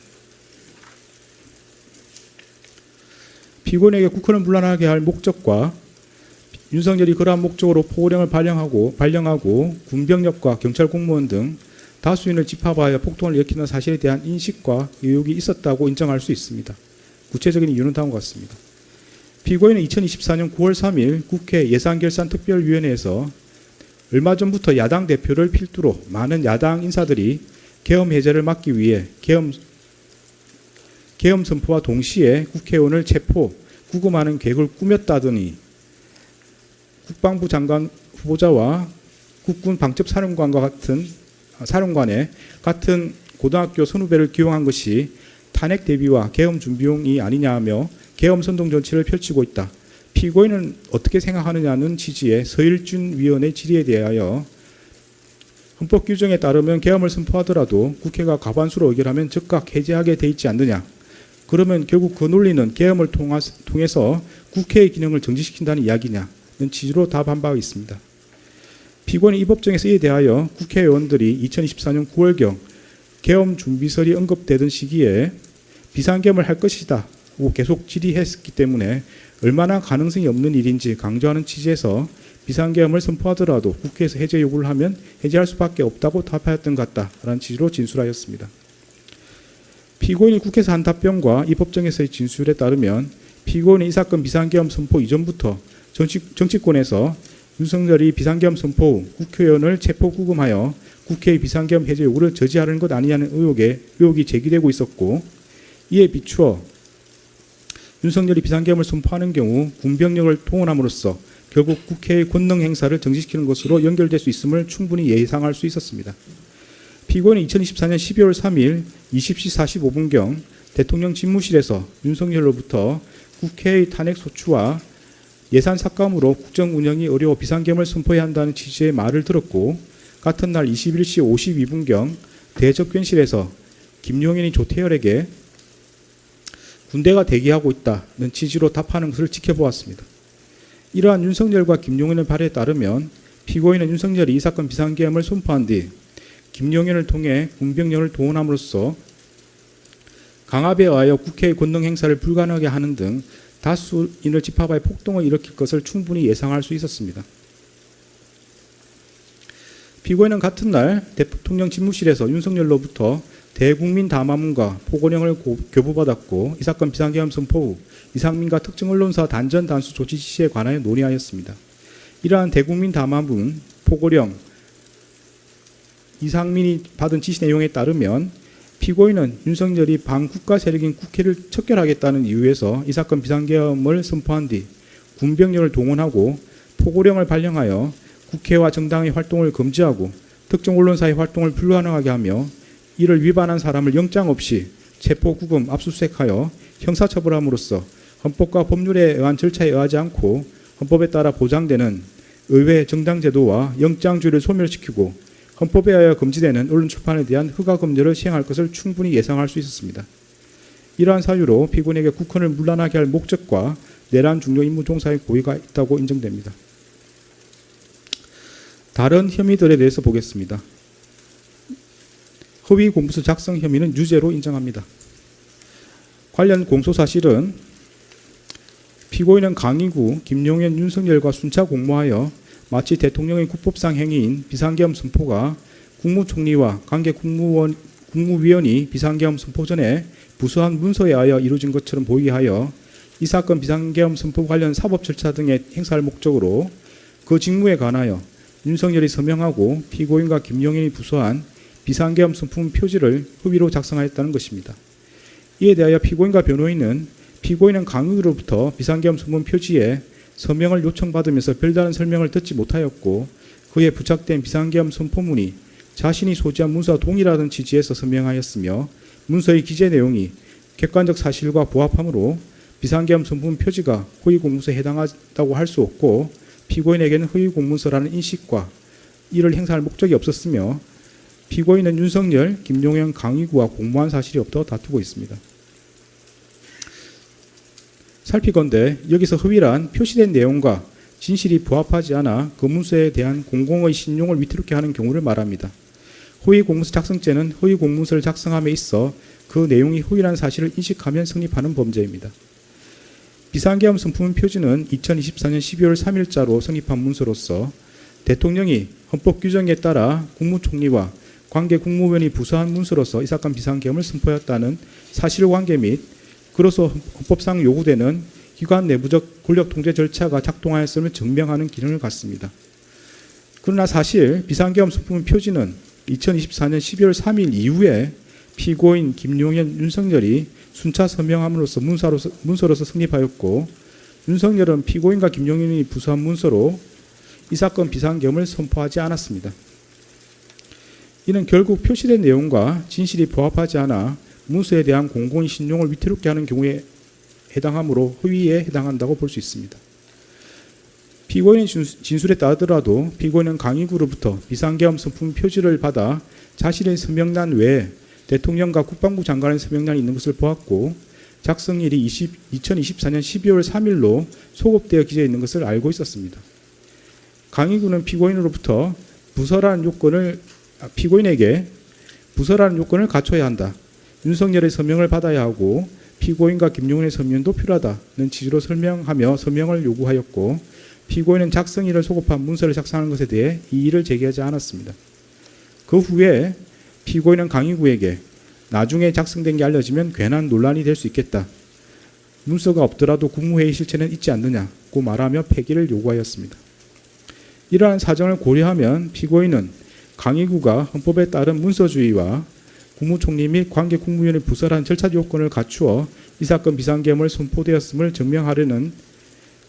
피고인에게 국헌을 문란하게 할 목적과 윤석열이 그러한 목적으로 포고령을 발령하고 군병력과 경찰 공무원 등 다수인을 집합하여 폭동을 일으키는 사실에 대한 인식과 의혹이 있었다고 인정할 수 있습니다. 구체적인 이유는 다음과 같습니다. 피고인은 2024년 9월 3일 국회 예산결산특별위원회에서 얼마 전부터 야당 대표를 필두로 많은 야당 인사들이 계엄 해제를 막기 위해 계엄 선포와 동시에 국회의원을 체포, 구금하는 계획을 꾸몄다더니 국방부 장관 후보자와 국군 방첩사령관의 같은 고등학교 선후배를 기용한 것이 탄핵 대비와 계엄 준비용이 아니냐 하며 계엄 선동 정치를 펼치고 있다. 피고인은 어떻게 생각하느냐는 취지의 서일준 위원의 질의에 대하여 헌법 규정에 따르면 계엄을 선포하더라도 국회가 과반수로 의결하면 즉각 해제하게 돼 있지 않느냐. 그러면 결국 그 논리는 계엄을 통해서 국회의 기능을 정지시킨다는 이야기냐는 취지로 답한 바가 있습니다. 피고인은 이 법정에서 이에 대하여 국회의원들이 2024년 9월경 계엄 준비설이 언급되던 시기에 비상계엄을 할 것이다 고 계속 질의했기 때문에 얼마나 가능성이 없는 일인지 강조하는 취지에서 비상계엄을 선포하더라도 국회에서 해제 요구를 하면 해제할 수밖에 없다고 답하였던 것 같다라는 취지로 진술하였습니다. 피고인이 국회에서 한 답변과 이 법정에서의 진술에 따르면 피고인은 이 사건 비상계엄 선포 이전부터 정치권에서 윤석열이 비상계엄 선포 후 국회의원을 체포 구금하여 국회의 비상계엄 해제 요구를 저지하려는 것 아니냐는 의혹이 제기되고 있었고, 이에 비추어 윤석열이 비상계엄을 선포하는 경우 군병력을 동원함으로써 결국 국회의 권능 행사를 정지시키는 것으로 연결될 수 있음을 충분히 예상할 수 있었습니다. 피고인은 2024년 12월 3일 20시 45분경 대통령 집무실에서 윤석열로부터 국회의 탄핵 소추와 예산 삭감으로 국정 운영이 어려워 비상계엄을 선포해야 한다는 취지의 말을 들었고, 같은 날 21시 52분경 대접견실에서 김용현이 조태열에게 군대가 대기하고 있다는 취지로 답하는 것을 지켜보았습니다. 이러한 윤석열과 김용현의 발에 따르면 피고인은 윤석열이 이 사건 비상계엄을 선포한 뒤 김용현을 통해 군병력을 동원함으로써 강압에 의하여 국회의 권능 행사를 불가능하게 하는 등 다수인을 집합하여 폭동을 일으킬 것을 충분히 예상할 수 있었습니다. 피고인은 같은 날 대통령 집무실에서 윤석열로부터 대국민 담화문과 포고령을 교부받았고, 이 사건 비상계엄 선포 후 이상민과 특정 언론사 단전 단수 조치 지시에 관하여 논의하였습니다. 이러한 대국민 담화문, 포고령, 이상민이 받은 지시 내용에 따르면 피고인은 윤석열이 반국가 세력인 국회를 척결하겠다는 이유에서 이 사건 비상계엄을 선포한 뒤 군병력을 동원하고 포고령을 발령하여 국회와 정당의 활동을 금지하고 특정 언론사의 활동을 불가능하게 하며 이를 위반한 사람을 영장 없이 체포, 구금, 압수수색하여 형사처벌함으로써 헌법과 법률에 의한 절차에 의하지 않고 헌법에 따라 보장되는 의회 정당제도와 영장주의를 소멸시키고 헌법에 의하여 금지되는 언론 출판에 대한 허가금지를 시행할 것을 충분히 예상할 수 있었습니다. 이러한 사유로 피고인에게 국헌을 문란하게 할 목적과 내란 중요 임무 종사의 고의가 있다고 인정됩니다. 다른 혐의들에 대해서 보겠습니다. 허위 공문서 작성 혐의는 유죄로 인정합니다. 관련 공소사실은 피고인은 강의구 김용현, 윤석열과 순차 공모하여 마치 대통령의 국법상 행위인 비상계엄 선포가 국무총리와 관계 국무위원이 비상계엄 선포 전에 부수한 문서에 의하여 이루어진 것처럼 보이게 하여 이 사건 비상계엄 선포 관련 사법 절차 등에 행사할 목적으로 그 직무에 관하여 윤석열이 서명하고 피고인과 김용현이 부수한 비상계엄 선포문 표지를 허위로 작성하였다는 것입니다. 이에 대하여 피고인과 변호인은 피고인은 강의로부터 비상계엄 선포문 표지에 서명을 요청받으면서 별다른 설명을 듣지 못하였고, 그에 부착된 비상계엄 선포문이 자신이 소지한 문서와 동일하다는 취지에서 서명하였으며, 문서의 기재 내용이 객관적 사실과 부합하므로 비상계엄 선포문 표지가 허위 공문서에 해당한다고 할 수 없고, 피고인에게는 허위 공문서라는 인식과 이를 행사할 목적이 없었으며, 피고인은 윤석열, 김용현, 강의구와 공모한 사실이 없다고 다투고 있습니다. 살피건대 여기서 허위란 표시된 내용과 진실이 부합하지 않아 그 문서에 대한 공공의 신용을 위태롭게 하는 경우를 말합니다. 허위 공문서 작성죄는 허위 공문서를 작성함에 있어 그 내용이 허위라는 사실을 인식하면 성립하는 범죄입니다. 비상계엄 선포문 표지는 2024년 12월 3일자로 성립한 문서로서 대통령이 헌법 규정에 따라 국무총리와 관계 국무위원이 부서한 문서로서 이 사건 비상계엄을 선포했다는 사실관계 및 그로서 헌법상 요구되는 기관 내부적 권력 통제 절차가 작동하였음을 증명하는 기능을 갖습니다. 그러나 사실 비상계엄 선포문 표지는 2024년 12월 3일 이후에 피고인 김용현, 윤석열이 순차 서명함으로써 문서로서 성립하였고, 윤석열은 피고인과 김용현이 부서한 문서로 이 사건 비상계엄을 선포하지 않았습니다. 이는 결국 표시된 내용과 진실이 부합하지 않아 문서에 대한 공공의 신용을 위태롭게 하는 경우에 해당하므로 허위에 해당한다고 볼 수 있습니다. 피고인의 진술에 따르더라도 피고인은 강의구로부터 비상계엄 선포문 표지를 받아 자신의 서명란 외에 대통령과 국방부 장관의 서명란이 있는 것을 보았고, 작성일이 2024년 12월 3일로 소급되어 기재해 있는 것을 알고 있었습니다. 강의구는 피고인으로부터 피고인에게 부서라는 요건을 갖춰야 한다, 윤석열의 서명을 받아야 하고 피고인과 김용현의 서명도 필요하다는 취지로 설명하며 서명을 요구하였고, 피고인은 작성일을 소급한 문서를 작성하는 것에 대해 이의를 제기하지 않았습니다. 그 후에 피고인은 강의구에게 나중에 작성된 게 알려지면 괜한 논란이 될 수 있겠다, 문서가 없더라도 국무회의 실체는 있지 않느냐고 말하며 폐기를 요구하였습니다. 이러한 사정을 고려하면 피고인은 강의구가 헌법에 따른 문서주의와 국무총리 및 관계 국무위원의 부서란 절차 요건을 갖추어 이 사건 비상계엄을 선포되었음을 증명하려는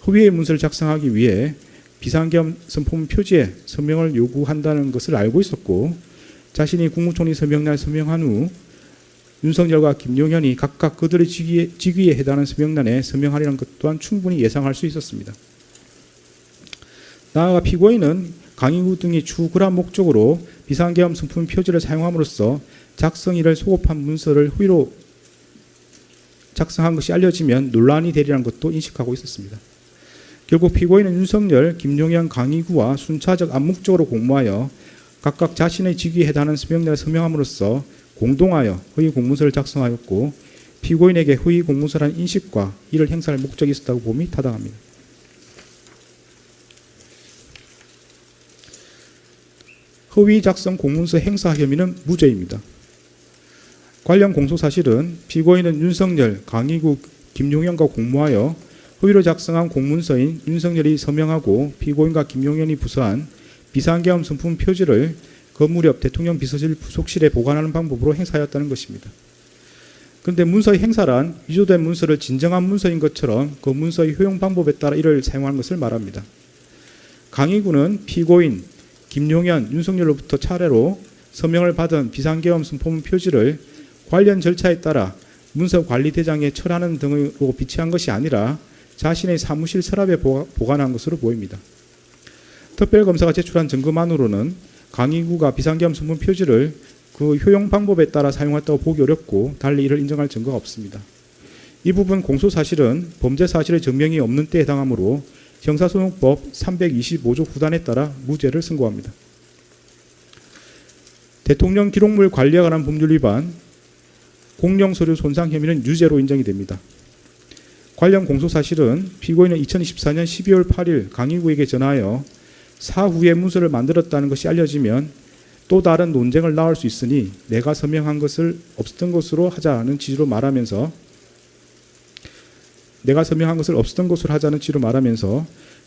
허위의 문서를 작성하기 위해 비상계엄 선포문 표지에 서명을 요구한다는 것을 알고 있었고, 자신이 국무총리 서명란에 서명한 후 윤석열과 김용현이 각각 그들의 직위에 해당하는 서명란에 서명하려는 것 또한 충분히 예상할 수 있었습니다. 나아가 피고인은 강의구 등이 추후 그러한 목적으로 비상계엄 선포문 표지를 사용함으로써 작성일을 소급한 문서를 허위로 작성한 것이 알려지면 논란이 되리라는 것도 인식하고 있었습니다. 결국 피고인은 윤석열, 김용현, 강의구와 순차적 암묵적으로 공모하여 각각 자신의 직위에 해당하는 서명란에 서명함으로써 공동하여 허위 공문서를 작성하였고, 피고인에게 허위 공문서라는 인식과 이를 행사할 목적이 있었다고 봄이 타당합니다. 허위 작성 공문서 행사 혐의는 무죄입니다. 관련 공소사실은 피고인은 윤석열, 강의구, 김용현과 공모하여 허위로 작성한 공문서인 윤석열이 서명하고 피고인과 김용현이 부서한 비상계엄 선포문 표지를 그 무렵 대통령 비서실 부속실에 보관하는 방법으로 행사하였다는 것입니다. 그런데 문서의 행사란 위조된 문서를 진정한 문서인 것처럼 그 문서의 효용 방법에 따라 이를 사용하는 것을 말합니다. 강의구는 피고인, 김용현, 윤석열로부터 차례로 서명을 받은 비상계엄 선포문 표지를 관련 절차에 따라 문서관리대장에 철하는 등으로 비치한 것이 아니라 자신의 사무실 서랍에 보관한 것으로 보입니다. 특별검사가 제출한 증거만으로는 강의구가 비상계엄 선포문 표지를 그 효용 방법에 따라 사용했다고 보기 어렵고 달리 이를 인정할 증거가 없습니다. 이 부분 공소사실은 범죄 사실의 증명이 없는 때에 해당하므로 형사소송법 325조 후단에 따라 무죄를 선고합니다. 대통령 기록물 관리에 관한 법률 위반, 공용서류 손상 혐의는 유죄로 인정이 됩니다. 관련 공소사실은 피고인은 2024년 12월 8일 강의구에게 전하여 사후에 문서를 만들었다는 것이 알려지면 또 다른 논쟁을 낳을 수 있으니 내가 서명한 것을 없었던 것으로 하자는 취지로 말하면서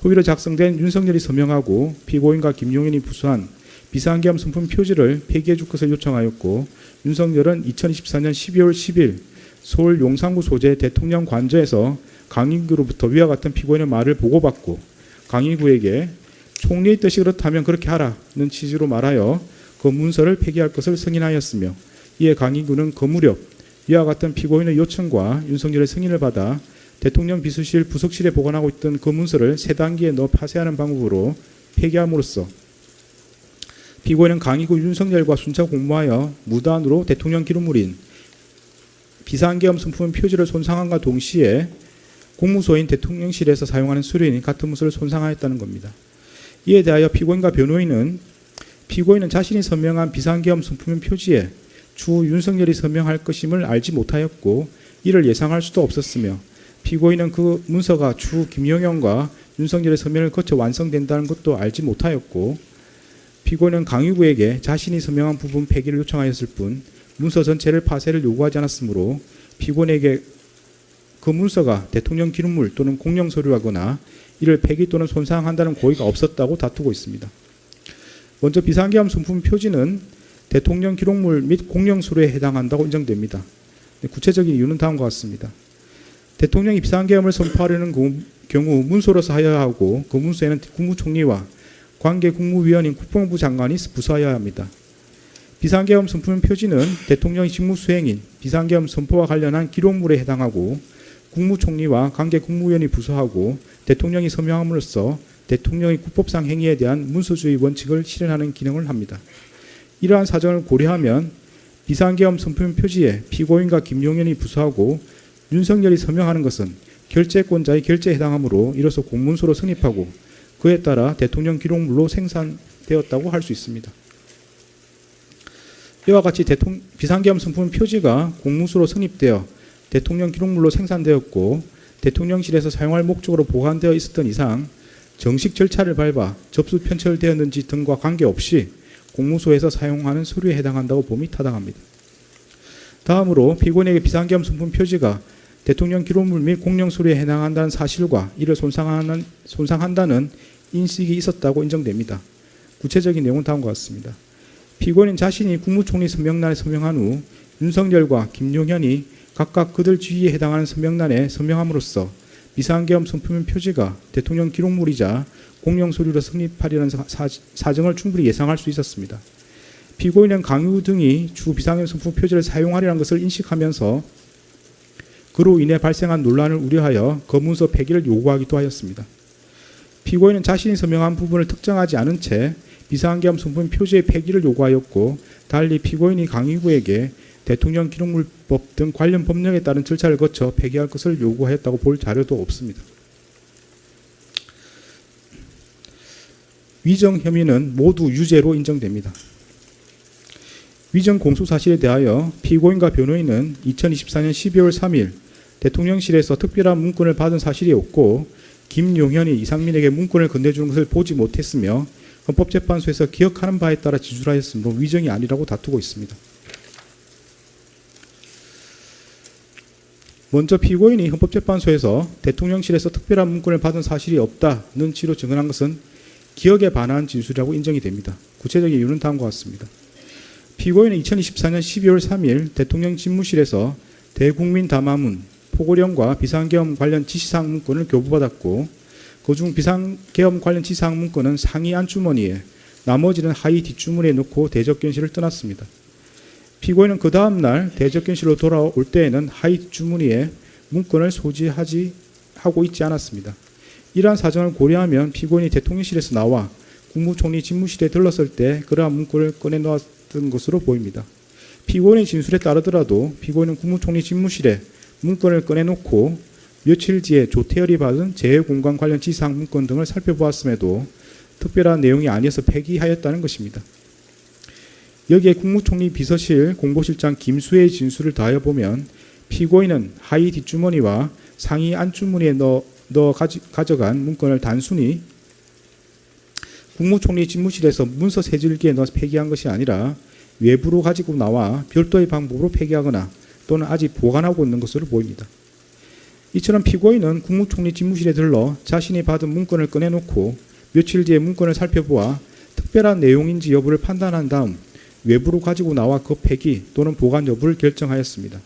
허위로 작성된 윤석열이 서명하고 피고인과 김용현이 부수한 비상계엄 선포문 표지를 폐기해 줄 것을 요청하였고, 윤석열은 2024년 12월 10일 서울 용산구 소재 대통령 관저에서 강의구로부터 위와 같은 피고인의 말을 보고받고 강의구에게 총리의 뜻이 그렇다면 그렇게 하라는 취지로 말하여 그 문서를 폐기할 것을 승인하였으며, 이에 강의구는 그 무렵 위와 같은 피고인의 요청과 윤석열의 승인을 받아 대통령 비서실 부속실에 보관하고 있던 그 문서를 새 단계에 넣어 파쇄하는 방법으로 폐기함으로써 피고인은 강의구 윤석열과 순차 공모하여 무단으로 대통령 기록물인 비상계엄 선포문 표지를 손상함과 동시에 공무소인 대통령실에서 사용하는 서류인 같은 문서를 손상하였다는 겁니다. 이에 대하여 피고인과 변호인은 피고인은 자신이 서명한 비상계엄 선포문 표지에 추후 윤석열이 서명할 것임을 알지 못하였고 이를 예상할 수도 없었으며, 피고인은 그 문서가 추후 김용현과 윤석열의 서명을 거쳐 완성된다는 것도 알지 못하였고, 피고인은 강의부에게 자신이 서명한 부분 폐기를 요청하였을 뿐 문서 전체를 파쇄를 요구하지 않았으므로 피고인에게 그 문서가 대통령 기록물 또는 공용 서류하거나 이를 폐기 또는 손상한다는 고의가 없었다고 다투고 있습니다. 먼저 비상계엄 선품 표지는 대통령 기록물 및 공용 서류에 해당한다고 인정됩니다. 구체적인 이유는 다음과 같습니다. 대통령이 비상계엄을 선포하려는 경우 문서로서 하여야 하고 그 문서에는 국무총리와 관계 국무위원인 국방부 장관이 부서하여야 합니다. 비상계엄 선품 표지는 대통령의 직무수행인 비상계엄 선포와 관련한 기록물에 해당하고 국무총리와 관계 국무위원이 부서하고 대통령이 서명함으로써 대통령의 국법상 행위에 대한 문서주의 원칙을 실현하는 기능을 합니다. 이러한 사정을 고려하면 비상계엄 선품 표지에 피고인과 김용현이 부서하고 윤석열이 서명하는 것은 결재권자의 결재에 해당하므로 이로써 공문서로 성립하고 그에 따라 대통령 기록물로 생산되었다고 할 수 있습니다. 이와 같이 비상계엄 선품 표지가 공문서로 성립되어 대통령 기록물로 생산되었고 대통령실에서 사용할 목적으로 보관되어 있었던 이상 정식 절차를 밟아 접수 편철되었는지 등과 관계없이 공문서에서 사용하는 서류에 해당한다고 봄이 타당합니다. 다음으로 피고인에게 비상계엄 선품 표지가 대통령 기록물 및 공용 서류에 해당한다는 사실과 이를 손상한다는 인식이 있었다고 인정됩니다. 구체적인 내용은 다음과 같습니다. 피고인은 자신이 국무총리 서명란에 서명한 후 윤석열과 김용현이 각각 그들 지위에 해당하는 서명란에 서명함으로써 비상계엄 선품 표지가 대통령 기록물이자 공용 서류로 성립하리라는 사정을 충분히 예상할 수 있었습니다. 피고인은 강유 등이 추후 비상계엄 선품 표지를 사용하리라는 것을 인식하면서 그로 인해 발생한 논란을 우려하여 검문서 폐기를 요구하기도 하였습니다. 피고인은 자신이 서명한 부분을 특정하지 않은 채 비상계엄 선품 표지의 폐기를 요구하였고 달리 피고인이 강의부에게 대통령 기록물법 등 관련 법령에 따른 절차를 거쳐 폐기할 것을 요구하였다고 볼 자료도 없습니다. 위정 혐의는 모두 유죄로 인정됩니다. 위정 공소 사실에 대하여 피고인과 변호인은 2024년 12월 3일 대통령실에서 특별한 문건을 받은 사실이 없고 김용현이 이상민에게 문건을 건네주는 것을 보지 못했으며 헌법재판소에서 기억하는 바에 따라 지출하였으므로 위정이 아니라고 다투고 있습니다. 먼저 피고인이 헌법재판소에서 대통령실에서 특별한 문건을 받은 사실이 없다는 취지로 증언한 것은 기억에 반한 진술이라고 인정이 됩니다. 구체적인 이유는 다음과 같습니다. 피고인은 2024년 12월 3일 대통령 집무실에서 대국민 담화문, 포고령과 비상계엄 관련 지시사항 문건을 교부받았고 그중 비상계엄 관련 지시사항 문건은 상위 안주머니에 나머지는 하위 뒷주머니에 넣고 대접견실을 떠났습니다. 피고인은 그 다음 날 대접견실로 돌아올 때에는 하위 뒷주머니에 문건을 소지하고 있지 않았습니다. 이러한 사정을 고려하면 피고인이 대통령실에서 나와 국무총리 집무실에 들렀을 때 그러한 문건을 꺼내놓았던 것으로 보입니다. 피고인의 진술에 따르더라도 피고인은 국무총리 집무실에 문건을 꺼내놓고 며칠 뒤에 조태열이 받은 재해공간 관련 지시사항 문건 등을 살펴보았음에도 특별한 내용이 아니어서 폐기하였다는 것입니다. 여기에 국무총리 비서실 공보실장 김수혜의 진술을 더하여 보면 피고인은 하위 뒷주머니와 상위 안주머니에 가져간 문건을 단순히 국무총리 집무실에서 문서 세줄기에 넣어 폐기한 것이 아니라 외부로 가지고 나와 별도의 방법으로 폐기하거나 또는 아직 보관하고 있는 것으로 보입니다. 이처럼 피고인은 국무총리 집무실에 들러 자신이 받은 문건을 꺼내놓고 며칠 뒤에 문건을 살펴보아 특별한 내용인지 여부를 판단한 다음 외부로 가지고 나와 그 폐기 또는 보관 여부를 결정하였습니다.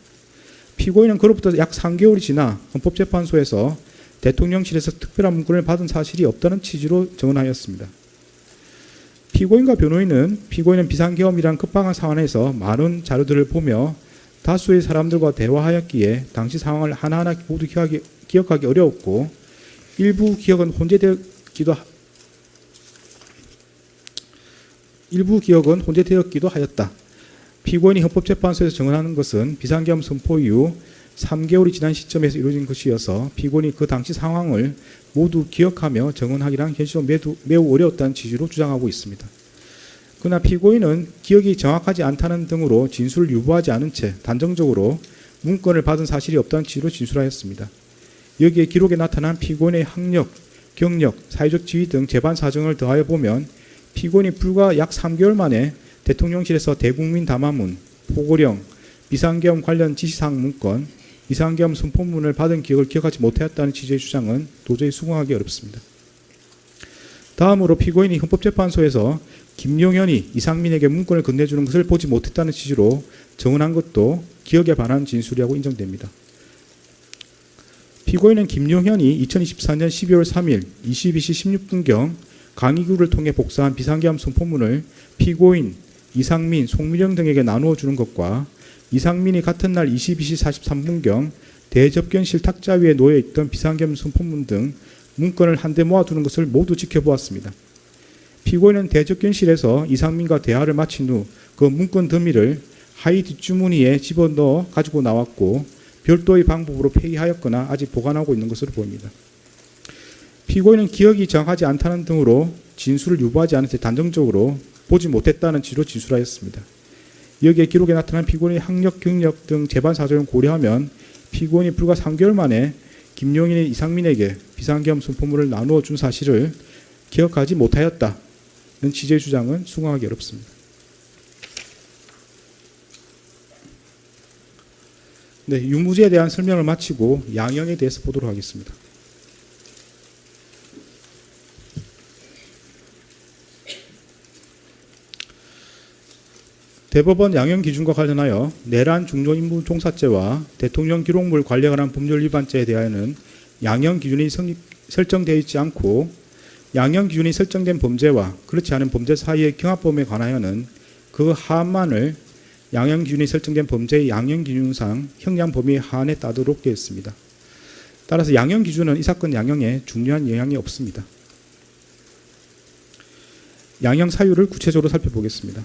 피고인은 그로부터 약 3개월이 지나 헌법재판소에서 대통령실에서 특별한 문건을 받은 사실이 없다는 취지로 증언하였습니다. 피고인과 변호인은 피고인은 비상계엄이란 급박한 상황에서 많은 자료들을 보며 다수의 사람들과 대화하였기에 당시 상황을 하나하나 모두 기억하기 어려웠고 일부 기억은 혼재되었기도 하였다. 피고인이 헌법재판소에서 증언하는 것은 비상계엄 선포 이후 3개월이 지난 시점에서 이루어진 것이어서 피고인이 그 당시 상황을 모두 기억하며 증언하기란 현실로 매우 어려웠다는 취지로 주장하고 있습니다. 그러나 피고인은 기억이 정확하지 않다는 등으로 진술을 유보하지 않은 채 단정적으로 문건을 받은 사실이 없다는 취지로 진술하였습니다. 여기에 기록에 나타난 피고인의 학력, 경력, 사회적 지위 등 재반 사정을 더하여 보면 피고인이 불과 약 3개월 만에 대통령실에서 대국민 담화문, 포고령, 비상계엄 관련 지시사항 문건, 비상계엄 선포문을 받은 기억을 기억하지 못하였다는 취지의 주장은 도저히 수긍하기 어렵습니다. 다음으로 피고인이 헌법재판소에서 김용현이 이상민에게 문건을 건네주는 것을 보지 못했다는 취지로 정언한 것도 기억에 반한 진술이라고 인정됩니다. 피고인은 김용현이 2024년 12월 3일 22시 16분경 강의구를 통해 복사한 비상계엄 선포문을 피고인, 이상민, 송미령 등에게 나누어 주는 것과 이상민이 같은 날 22시 43분경 대접견실 탁자 위에 놓여 있던 비상계엄 선포문 등 문건을 한데 모아두는 것을 모두 지켜보았습니다. 피고인은 대접견실에서 이상민과 대화를 마친 후 그 문건 더미를 하의 뒷주머니에 집어넣어 가지고 나왔고 별도의 방법으로 폐기하였거나 아직 보관하고 있는 것으로 보입니다. 피고인은 기억이 정확하지 않다는 등으로 진술을 유보하지 않은 채 단정적으로 보지 못했다는 취지로 진술하였습니다. 여기에 기록에 나타난 피고인의 학력, 경력 등 재반 사정을 고려하면 피고인이 불과 3개월 만에 김용현이 이상민에게 비상계엄 선포문을 나누어 준 사실을 기억하지 못하였다는 취지의 주장은 수긍하기 어렵습니다. 네, 유무죄에 대한 설명을 마치고 양형에 대해서 보도록 하겠습니다. 대법원 양형 기준과 관련하여 내란 중요임무 종사죄와 대통령 기록물 관리에 관한 법률 위반죄에 대하여는 양형 기준이 설정되어 있지 않고 양형 기준이 설정된 범죄와 그렇지 않은 범죄 사이의 경합범에 관하여는 그 하한만을 양형 기준이 설정된 범죄의 양형 기준상 형량 범위 하한에 따르도록 되어 있습니다. 따라서 양형 기준은 이 사건 양형에 중요한 영향이 없습니다. 양형 사유를 구체적으로 살펴보겠습니다.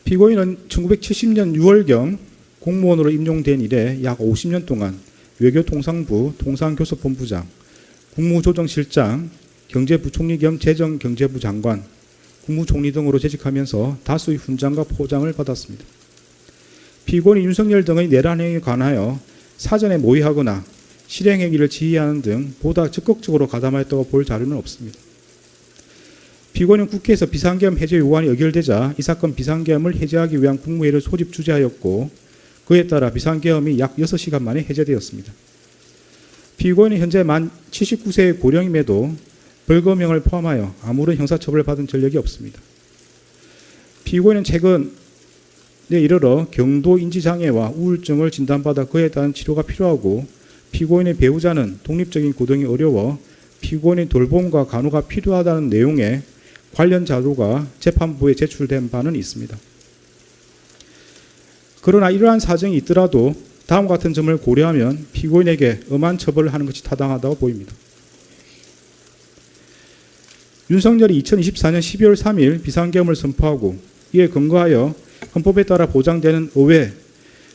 피고인은 1970년 6월경 공무원으로 임용된 이래 약 50년 동안 외교통상부 통상교섭본부장, 국무조정실장, 경제부총리 겸 재정경제부 장관, 국무총리 등으로 재직하면서 다수의 훈장과 포장을 받았습니다. 피고인이 윤석열 등의 내란 행위에 관하여 사전에 모의하거나 실행 행위를 지휘하는 등 보다 적극적으로 가담하였다고 볼 자료는 없습니다. 피고인은 국회에서 비상계엄 해제 요구안이 의결되자 이 사건 비상계엄을 해제하기 위한 국무회의를 소집 주재하였고 그에 따라 비상계엄이 약 6시간 만에 해제되었습니다. 피고인은 현재 만 79세의 고령임에도 벌금형을 포함하여 아무런 형사처벌을 받은 전력이 없습니다. 피고인은 최근에 이르러 경도 인지장애와 우울증을 진단받아 그에 따른 치료가 필요하고 피고인의 배우자는 독립적인 고등이 어려워 피고인의 돌봄과 간호가 필요하다는 내용의 관련 자료가 재판부에 제출된 바는 있습니다. 그러나 이러한 사정이 있더라도 다음과 같은 점을 고려하면 피고인에게 엄한 처벌을 하는 것이 타당하다고 보입니다. 윤석열이 2024년 12월 3일 비상계엄을 선포하고 이에 근거하여 헌법에 따라 보장되는 의회,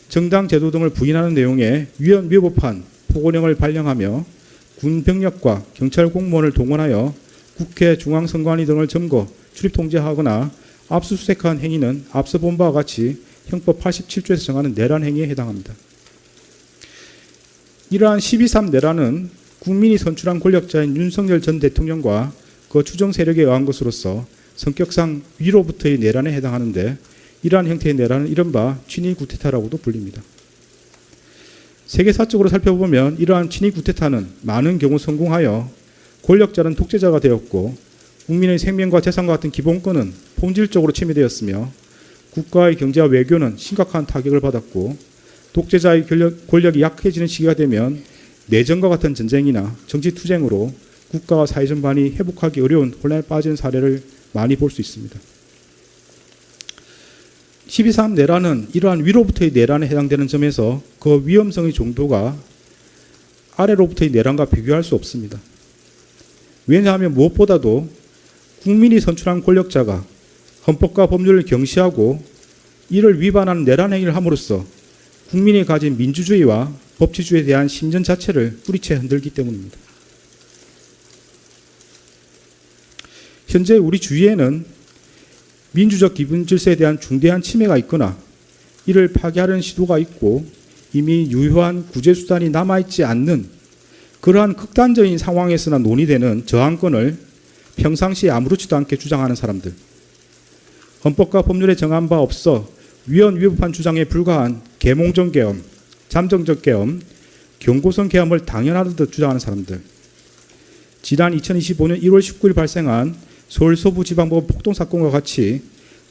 정당 제도 등을 부인하는 내용의 위헌위법한 포고령을 발령하며 군 병력과 경찰 공무원을 동원하여 국회 중앙선관위 등을 점거, 출입 통제하거나 압수수색한 행위는 앞서 본 바와 같이 형법 87조에서 정하는 내란 행위에 해당합니다. 이러한 12.3 내란은 국민이 선출한 권력자인 윤석열 전 대통령과 그 추정 세력에 의한 것으로서 성격상 위로부터의 내란에 해당하는데 이러한 형태의 내란은 이른바 친위 구테타라고도 불립니다. 세계사적으로 살펴보면 이러한 친위 구테타는 많은 경우 성공하여 권력자는 독재자가 되었고 국민의 생명과 재산과 같은 기본권은 본질적으로 침해되었으며 국가의 경제와 외교는 심각한 타격을 받았고 독재자의 권력이 약해지는 시기가 되면 내전과 같은 전쟁이나 정치투쟁으로 국가와 사회 전반이 회복하기 어려운 혼란에 빠진 사례를 많이 볼 수 있습니다. 12.3 내란은 이러한 위로부터의 내란에 해당되는 점에서 그 위험성의 정도가 아래로부터의 내란과 비교할 수 없습니다. 왜냐하면 무엇보다도 국민이 선출한 권력자가 헌법과 법률을 경시하고 이를 위반하는 내란 행위를 함으로써 국민이 가진 민주주의와 법치주의에 대한 신전 자체를 뿌리채 흔들기 때문입니다. 현재 우리 주위에는 민주적 기본 질서에 대한 중대한 침해가 있거나 이를 파괴하려는 시도가 있고 이미 유효한 구제수단이 남아있지 않는 그러한 극단적인 상황에서나 논의되는 저항권을 평상시에 아무렇지도 않게 주장하는 사람들, 헌법과 법률에 정한 바 없어 위헌위법한 주장에 불과한 계몽적 계엄, 잠정적 계엄, 경고성 계엄을 당연하듯 주장하는 사람들, 지난 2025년 1월 19일 발생한 서울 서부지방법원 폭동사건과 같이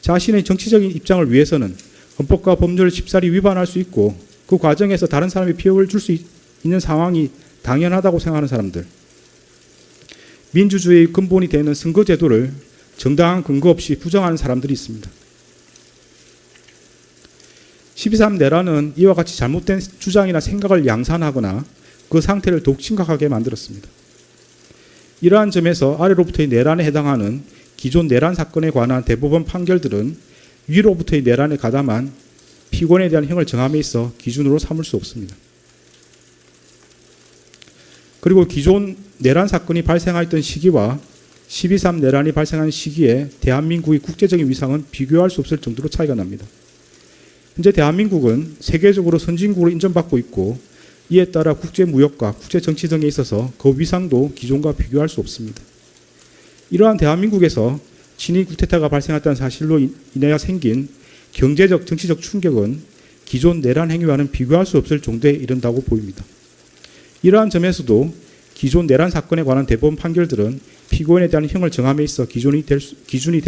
자신의 정치적인 입장을 위해서는 헌법과 법률을 쉽사리 위반할 수 있고 그 과정에서 다른 사람이 피해를 줄 수 있는 상황이 당연하다고 생각하는 사람들, 민주주의의 근본이 되는 선거제도를 정당한 근거 없이 부정하는 사람들이 있습니다. 12.3 내란은 이와 같이 잘못된 주장이나 생각을 양산하거나 그 상태를 더욱 심각하게 만들었습니다. 이러한 점에서 아래로부터의 내란에 해당하는 기존 내란 사건에 관한 대법원 판결들은 위로부터의 내란에 가담한 피고인에 대한 형을 정함에 있어 기준으로 삼을 수 없습니다. 그리고 기존 내란 사건이 발생하였던 시기와 12.3 내란이 발생한 시기에 대한민국의 국제적인 위상은 비교할 수 없을 정도로 차이가 납니다. 현재 대한민국은 세계적으로 선진국으로 인정받고 있고 이에 따라 국제무역과 국제정치 등에 있어서 그 위상도 기존과 비교할 수 없습니다. 이러한 대한민국에서 친위 쿠데타가 발생했다는 사실로 인하여 생긴 경제적, 정치적 충격은 기존 내란 행위와는 비교할 수 없을 정도에 이른다고 보입니다. 이러한 점에서도 기존 내란 사건에 관한 대법원 판결들은 피고인에 대한 형을 정함에 있어 기준이 될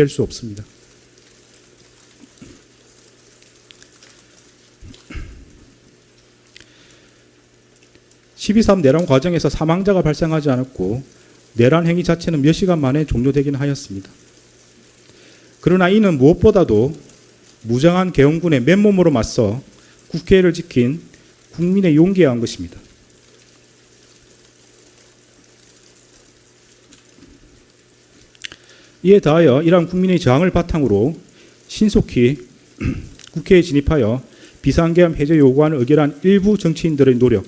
수 없습니다. (12.3) 내란 과정에서 사망자가 발생하지 않았고 내란 행위 자체는 몇 시간 만에 종료되긴 하였습니다. 그러나 이는 무엇보다도 무장한 계엄군의 맨몸으로 맞서 국회를 지킨 국민의 용기에 의한 것입니다. 이에 더하여 이러한 국민의 저항을 바탕으로 신속히 국회에 진입하여 비상계엄 해제 요구안을 의결한 일부 정치인들의 노력,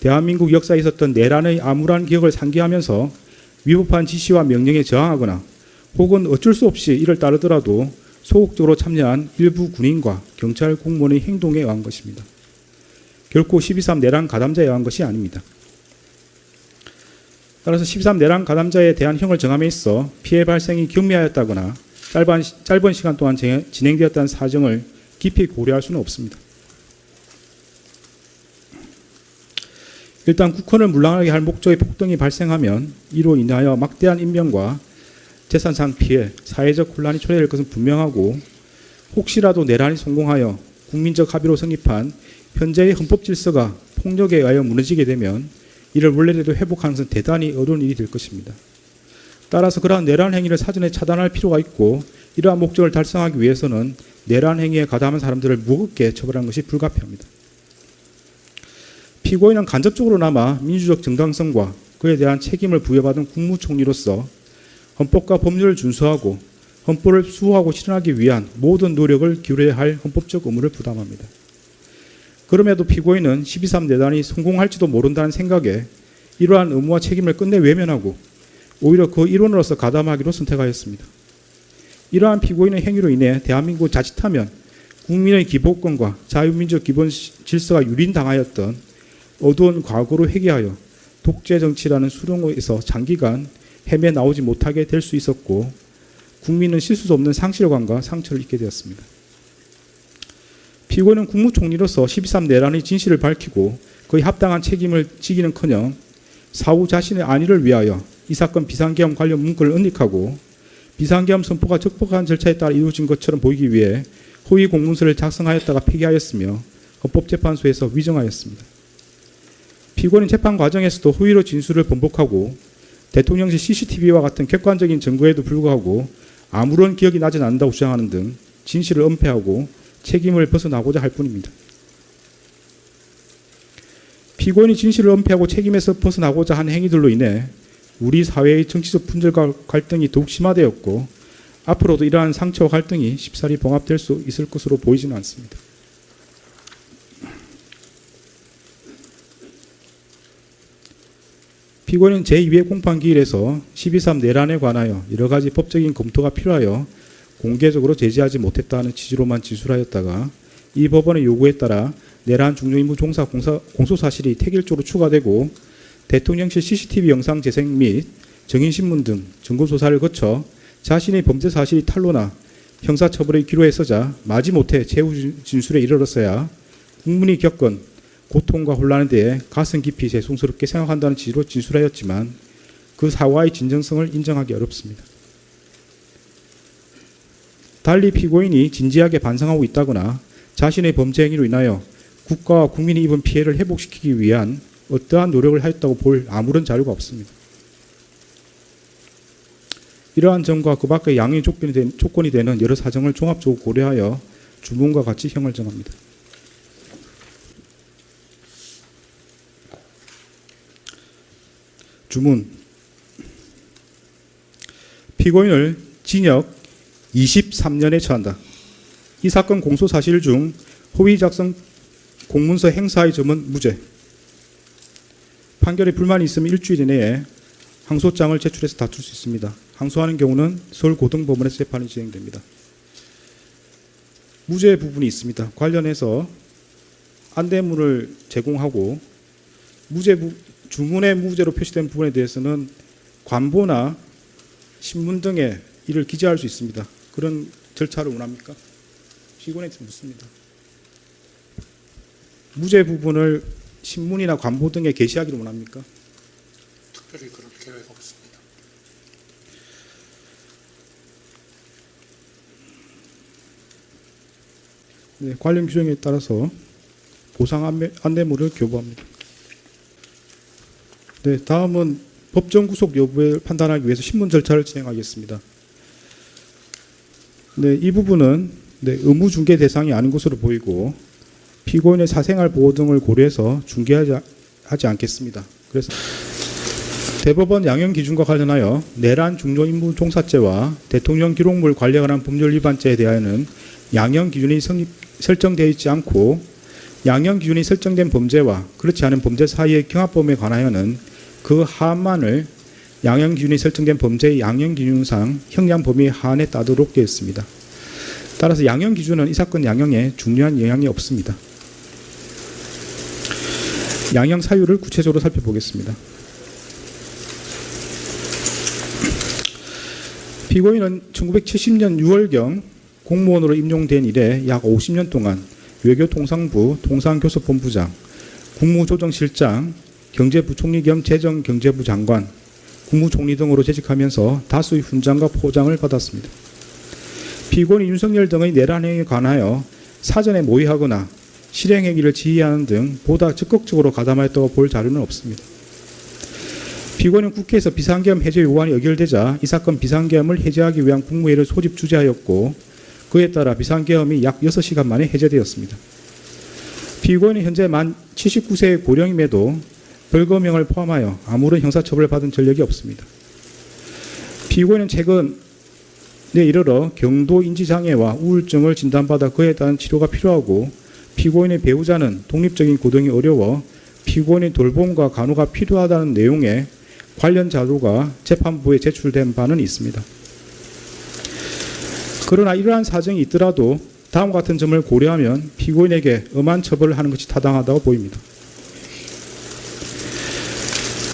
대한민국 역사에 있었던 내란의 암울한 기억을 상기하면서 위법한 지시와 명령에 저항하거나 혹은 어쩔 수 없이 이를 따르더라도 소극적으로 참여한 일부 군인과 경찰 공무원의 행동에 의한 것입니다. 결코 12.3 내란 가담자에 의한 것이 아닙니다. 따라서 12.3 내란 가담자에 대한 형을 정함에 있어 피해 발생이 경미하였다거나 짧은 시간 동안 진행되었다는 사정을 깊이 고려할 수는 없습니다. 일단 국헌을 물랑하게 할 목적의 폭동이 발생하면 이로 인하여 막대한 인명과 재산상 피해, 사회적 혼란이 초래될 것은 분명하고 혹시라도 내란이 성공하여 국민적 합의로 성립한 현재의 헌법 질서가 폭력에 의하여 무너지게 되면 이를 원래대로 회복하는 것은 대단히 어려운 일이 될 것입니다. 따라서 그러한 내란 행위를 사전에 차단할 필요가 있고 이러한 목적을 달성하기 위해서는 내란 행위에 가담한 사람들을 무겁게 처벌하는 것이 불가피합니다. 피고인은 간접적으로나마 민주적 정당성과 그에 대한 책임을 부여받은 국무총리로서 헌법과 법률을 준수하고 헌법을 수호하고 실현하기 위한 모든 노력을 기울여야 할 헌법적 의무를 부담합니다. 그럼에도 피고인은 12.3 내란이 성공할지도 모른다는 생각에 이러한 의무와 책임을 끝내 외면하고 오히려 그 일원으로서 가담하기로 선택하였습니다. 이러한 피고인의 행위로 인해 대한민국은 자칫하면 국민의 기본권과 자유민주적 기본 질서가 유린당하였던 어두운 과거로 회귀하여 독재정치라는 수렁에서 장기간 헤매 나오지 못하게 될 수 있었고 국민은 쉴 수 없는 상실감과 상처를 입게 되었습니다. 피고인은 국무총리로서 12.3 내란의 진실을 밝히고 그의 합당한 책임을 지기는커녕 사후 자신의 안위를 위하여 이 사건 비상계엄 관련 문구를 은닉하고 비상계엄 선포가 적법한 절차에 따라 이루어진 것처럼 보이기 위해 허위 공문서를 작성하였다가 폐기하였으며 헌법재판소에서 위정하였습니다. 피고인은 재판 과정에서도 허위로 진술을 번복하고 대통령실 CCTV와 같은 객관적인 증거에도 불구하고 아무런 기억이 나지 않는다고 주장하는 등 진실을 은폐하고 책임을 벗어나고자 할 뿐입니다. 피고인이 진실을 은폐하고 책임에서 벗어나고자 한 행위들로 인해 우리 사회의 정치적 분열과 갈등이 더욱 심화되었고 앞으로도 이러한 상처와 갈등이 쉽사리 봉합될 수 있을 것으로 보이지는 않습니다. 피고인은 제2회 공판기일에서 12.3 내란에 관하여 여러 가지 법적인 검토가 필요하여 공개적으로 제지하지 못했다는 취지로만 진술하였다가 이 법원의 요구에 따라 내란 중요임무 종사 공소사실이 택일조로 추가되고 대통령실 CCTV 영상 재생 및 정인신문 등 증거조사를 거쳐 자신의 범죄 사실이 탄로나 형사처벌의 기로에 서자 마지못해 최후 진술에 이르렀어야 국민이 겪은 고통과 혼란에 대해 가슴 깊이 죄송스럽게 생각한다는 취지로 진술하였지만 그 사과의 진정성을 인정하기 어렵습니다. 달리 피고인이 진지하게 반성하고 있다거나 자신의 범죄 행위로 인하여 국가와 국민이 입은 피해를 회복시키기 위한 어떠한 노력을 하였다고 볼 아무런 자료가 없습니다. 이러한 점과 그 밖의 양형의 조건이 되는 여러 사정을 종합적으로 고려하여 주문과 같이 형을 정합니다. 주문. 피고인을 징역 23년에 처한다. 이 사건 공소 사실 중 허위 작성 공문서 행사의 점은 무죄. 판결에 불만이 있으면 일주일 이내에 항소장을 제출해서 다툴 수 있습니다. 항소하는 경우는 서울고등법원에서 재판이 진행됩니다. 무죄 부분이 있습니다. 관련해서 안대문을 제공하고 주문에 무죄로 표시된 부분에 대해서는 관보나 신문 등에 이를 기재할 수 있습니다. 그런 절차를 원합니까? 피고인에게 묻습니다. 무죄 부분을 신문이나 관보 등에 게시하기를 원합니까? 특별히 그럴 계획 없습니다. 네, 관련 규정에 따라서 보상 안내물을 교부합니다. 네, 다음은 법정 구속 여부를 판단하기 위해서 신문 절차를 진행하겠습니다. 네, 이 부분은 의무 중개 대상이 아닌 것으로 보이고 피고인의 사생활 보호 등을 고려해서 중개하지 않겠습니다. 그래서 대법원 양형 기준과 관련하여 내란 중요 임무 종사죄와 대통령 기록물 관리에 관한 법률 위반죄에 대하여는 양형 기준이 설정되어 있지 않고 양형 기준이 설정된 범죄와 그렇지 않은 범죄 사이의 경합범에 관하여는 그 하한만을 양형 기준이 설정된 범죄의 양형 기준상 형량 범위 하한에 따르도록 되어 있습니다. 따라서 양형 기준은 이 사건 양형에 중요한 영향이 없습니다. 양형 사유를 구체적으로 살펴보겠습니다. 피고인은 1970년 6월경 공무원으로 임용된 이래 약 50년 동안 외교통상부 통상교섭본부장, 국무조정실장, 경제부총리 겸 재정경제부 장관, 국무총리 등으로 재직하면서 다수의 훈장과 포장을 받았습니다. 피고인 윤석열 등의 내란 행위에 관하여 사전에 모의하거나 실행 행위를 지휘하는 등 보다 적극적으로 가담하였다고 볼 자료는 없습니다. 피고인은 국회에서 비상계엄 해제 요구안이 의결되자 이 사건 비상계엄을 해제하기 위한 국무회의를 소집 주재하였고 그에 따라 비상계엄이 약 6시간 만에 해제되었습니다. 피고인은 현재 만 79세의 고령임에도 벌금형을 포함하여 아무런 형사처벌을 받은 전력이 없습니다. 피고인은 최근에 이르러 경도 인지장애와 우울증을 진단받아 그에 따른 치료가 필요하고 피고인의 배우자는 독립적인 고등이 어려워 피고인의 돌봄과 간호가 필요하다는 내용의 관련 자료가 재판부에 제출된 바는 있습니다. 그러나 이러한 사정이 있더라도 다음과 같은 점을 고려하면 피고인에게 엄한 처벌을 하는 것이 타당하다고 보입니다.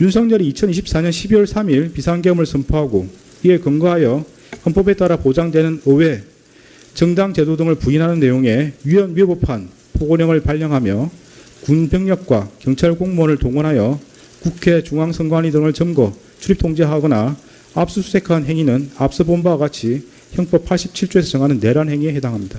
윤석열이 2024년 12월 3일 비상계엄을 선포하고 이에 근거하여 헌법에 따라 보장되는 의회, 정당 제도 등을 부인하는 내용의 위헌위법한 포고령을 발령하며 군 병력과 경찰 공무원을 동원하여 국회 중앙선관위 등을 점거, 출입 통제하거나 압수수색한 행위는 앞서 본 바와 같이 형법 87조에서 정하는 내란 행위에 해당합니다.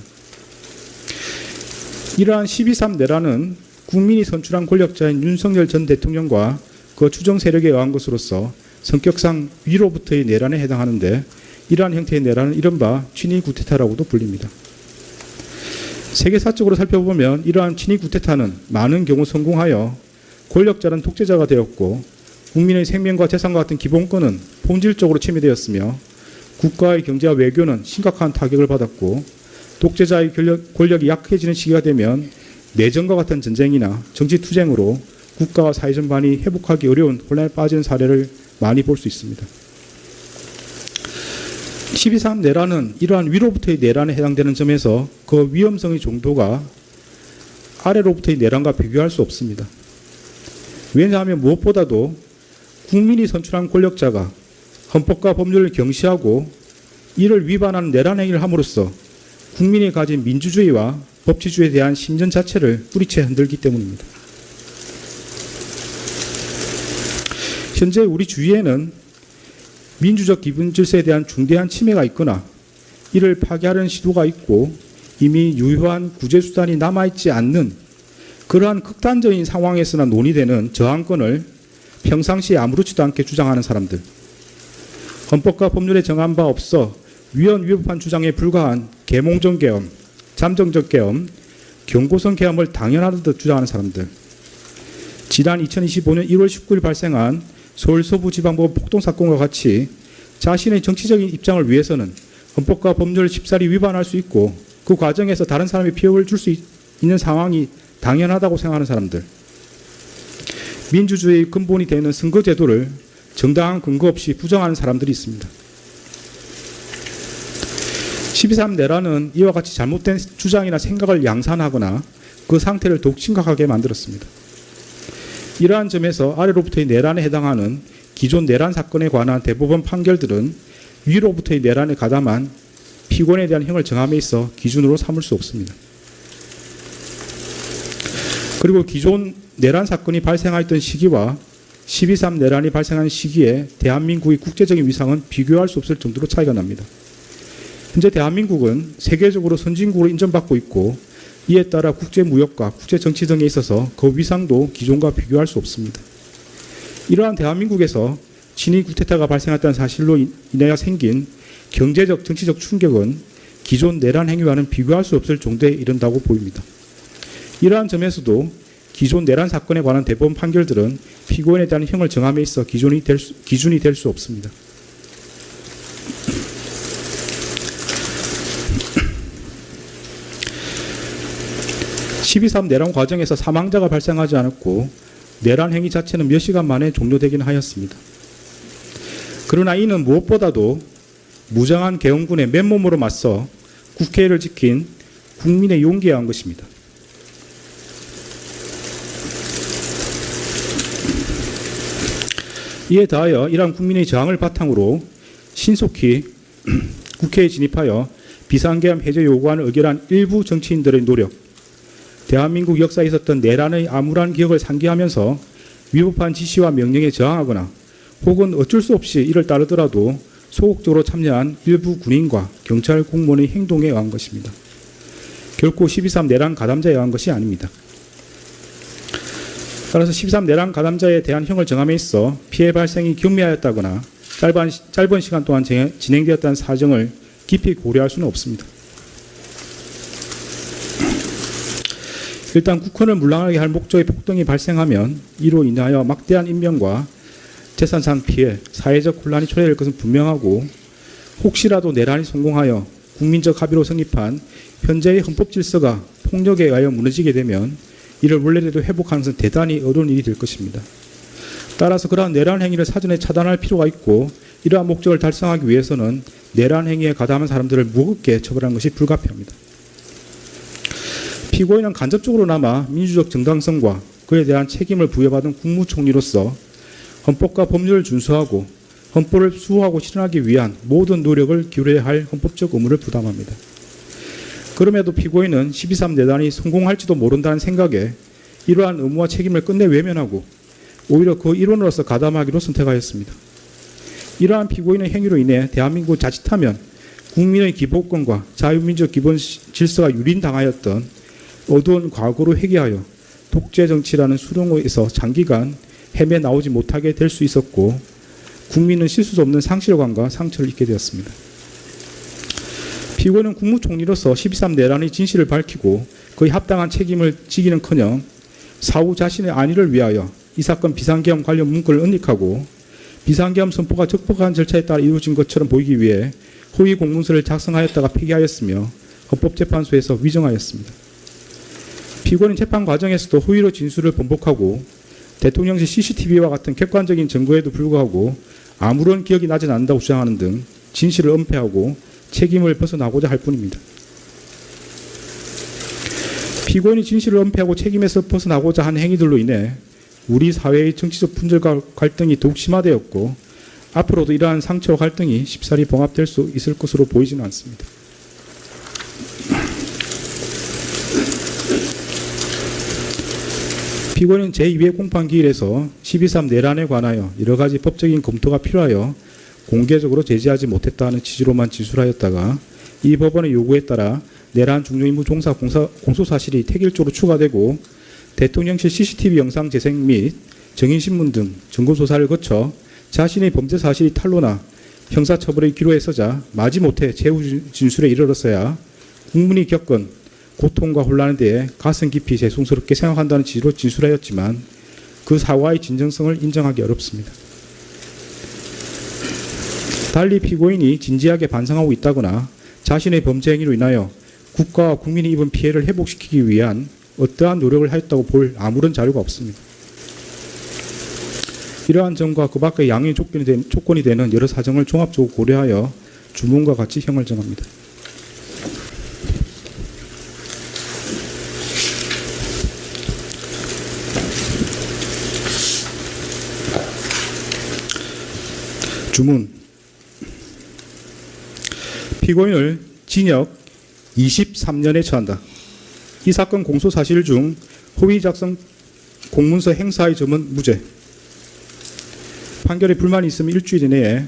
이러한 12.3 내란은 국민이 선출한 권력자인 윤석열 전 대통령과 그 추정 세력에 의한 것으로서 성격상 위로부터의 내란에 해당하는데 이러한 형태의 내란은 이른바 친위 구테타라고도 불립니다. 세계사적으로 살펴보면 이러한 친위 구테타는 많은 경우 성공하여 권력자는 독재자가 되었고 국민의 생명과 재산과 같은 기본권은 본질적으로 침해되었으며 국가의 경제와 외교는 심각한 타격을 받았고 독재자의 권력이 약해지는 시기가 되면 내전과 같은 전쟁이나 정치투쟁으로 국가와 사회 전반이 회복하기 어려운 혼란에 빠진 사례를 많이 볼 수 있습니다. 12.3 내란은 이러한 위로부터의 내란에 해당되는 점에서 그 위험성의 정도가 아래로부터의 내란과 비교할 수 없습니다. 왜냐하면 무엇보다도 국민이 선출한 권력자가 헌법과 법률을 경시하고 이를 위반하는 내란 행위를 함으로써 국민이 가진 민주주의와 법치주의에 대한 신전 자체를 뿌리채 흔들기 때문입니다. 현재 우리 주위에는 민주적 기본 질서에 대한 중대한 침해가 있거나 이를 파괴하려는 시도가 있고 이미 유효한 구제수단이 남아있지 않는 그러한 극단적인 상황에서나 논의되는 저항권을 평상시에 아무렇지도 않게 주장하는 사람들, 헌법과 법률에 정한 바 없어 위헌위법한 주장에 불과한 계몽적 계엄, 잠정적 계엄, 경고성 계엄을 당연하듯 주장하는 사람들, 지난 2025년 1월 19일 발생한 서울 서부지방법원 폭동사건과 같이 자신의 정치적인 입장을 위해서는 헌법과 법률을 쉽사리 위반할 수 있고 그 과정에서 다른 사람이 피해를 줄 수 있는 상황이 당연하다고 생각하는 사람들, 민주주의의 근본이 되는 선거제도를 정당한 근거 없이 부정하는 사람들이 있습니다. 12.3 내란은 이와 같이 잘못된 주장이나 생각을 양산하거나 그 상태를 더욱 심각하게 만들었습니다. 이러한 점에서 아래로부터의 내란에 해당하는 기존 내란 사건에 관한 대법원 판결들은 위로부터의 내란에 가담한 피고인에 대한 형을 정함에 있어 기준으로 삼을 수 없습니다. 그리고 기존 내란 사건이 발생하였던 시기와 12.3 내란이 발생한 시기에 대한민국의 국제적인 위상은 비교할 수 없을 정도로 차이가 납니다. 현재 대한민국은 세계적으로 선진국으로 인정받고 있고 이에 따라 국제무역과 국제정치 등에 있어서 그 위상도 기존과 비교할 수 없습니다. 이러한 대한민국에서 친위 쿠데타가 발생했다는 사실로 인하여 생긴 경제적, 정치적 충격은 기존 내란 행위와는 비교할 수 없을 정도에 이른다고 보입니다. 이러한 점에서도 기존 내란 사건에 관한 대법원 판결들은 피고인에 대한 형을 정함에 있어 기준이 될 수 없습니다. (12.3) 내란 과정에서 사망자가 발생하지 않았고 내란 행위 자체는 몇 시간 만에 종료되긴 하였습니다. 그러나 이는 무엇보다도 무장한 계엄군의 맨몸으로 맞서 국회를 지킨 국민의 용기에 의한 것입니다. 이에 더하여 이러한 국민의 저항을 바탕으로 신속히 국회에 진입하여 비상계엄 해제 요구안을 의결한 일부 정치인들의 노력, 대한민국 역사에 있었던 내란의 암울한 기억을 상기하면서 위법한 지시와 명령에 저항하거나 혹은 어쩔 수 없이 이를 따르더라도 소극적으로 참여한 일부 군인과 경찰 공무원의 행동에 의한 것입니다. 결코 12.3 내란 가담자에 의한 것이 아닙니다. 따라서 12.3 내란 가담자에 대한 형을 정함에 있어 피해 발생이 경미하였다거나 짧은 시간 동안 진행되었다는 사정을 깊이 고려할 수는 없습니다. 일단 국헌을 물랑하게 할 목적의 폭동이 발생하면 이로 인하여 막대한 인명과 재산상 피해, 사회적 혼란이 초래될 것은 분명하고 혹시라도 내란이 성공하여 국민적 합의로 성립한 현재의 헌법 질서가 폭력에 의하여 무너지게 되면 이를 원래대로 회복하는 것은 대단히 어려운 일이 될 것입니다. 따라서 그러한 내란 행위를 사전에 차단할 필요가 있고 이러한 목적을 달성하기 위해서는 내란 행위에 가담한 사람들을 무겁게 처벌하는 것이 불가피합니다. 피고인은 간접적으로나마 민주적 정당성과 그에 대한 책임을 부여받은 국무총리로서 헌법과 법률을 준수하고 헌법을 수호하고 실현하기 위한 모든 노력을 기울여야 할 헌법적 의무를 부담합니다. 그럼에도 피고인은 12.3 내란이 성공할지도 모른다는 생각에 이러한 의무와 책임을 끝내 외면하고 오히려 그 일원으로서 가담하기로 선택하였습니다. 이러한 피고인의 행위로 인해 대한민국 자칫하면 국민의 기본권과 자유민주적 기본 질서가 유린당하였던 어두운 과거로 회귀하여 독재정치라는 수렁에서 장기간 헤매나오지 못하게 될 수 있었고 국민은 쉴 수 없는 상실감과 상처를 입게 되었습니다. 피고인은 국무총리로서 12.3 내란의 진실을 밝히고 그의 합당한 책임을 지기는커녕 사후 자신의 안위를 위하여 이 사건 비상계엄 관련 문건을 은닉하고 비상계엄 선포가 적법한 절차에 따라 이루어진 것처럼 보이기 위해 허위 공문서를 작성하였다가 폐기하였으며 헌법재판소에서 위정하였습니다. 피고인은 재판 과정에서도 허위로 진술을 번복하고 대통령실 CCTV와 같은 객관적인 증거에도 불구하고 아무런 기억이 나지 않는다고 주장하는 등 진실을 은폐하고 책임을 벗어나고자 할 뿐입니다. 피고인이 진실을 은폐하고 책임에서 벗어나고자 한 행위들로 인해 우리 사회의 정치적 분열과 갈등이 더욱 심화되었고 앞으로도 이러한 상처와 갈등이 쉽사리 봉합될 수 있을 것으로 보이지는 않습니다. 피고인은 제2회 공판기일에서 12.3 내란에 관하여 여러 가지 법적인 검토가 필요하여 공개적으로 제지하지 못했다는 취지로만 진술하였다가 이 법원의 요구에 따라 내란 중요임무 종사 공소사실이 택일조로 추가되고 대통령실 CCTV 영상 재생 및 정인신문 등 증거조사를 거쳐 자신의 범죄 사실이 탄로나 형사처벌의 기로에 서자 마지못해 최후 진술에 이르렀어야 국민이 겪은 고통과 혼란에 대해 가슴 깊이 죄송스럽게 생각한다는 취지로 진술하였지만 그 사과의 진정성을 인정하기 어렵습니다. 달리 피고인이 진지하게 반성하고 있다거나 자신의 범죄 행위로 인하여 국가와 국민이 입은 피해를 회복시키기 위한 어떠한 노력을 하였다고 볼 아무런 자료가 없습니다. 이러한 점과 그 밖의 양해 조건이 되는 여러 사정을 종합적으로 고려하여 주문과 같이 형을 정합니다. 주문. 피고인을 징역 23년에 처한다. 이 사건 공소 사실 중 허위 작성 공문서 행사의 점은 무죄. 판결에 불만이 있으면 일주일 이내에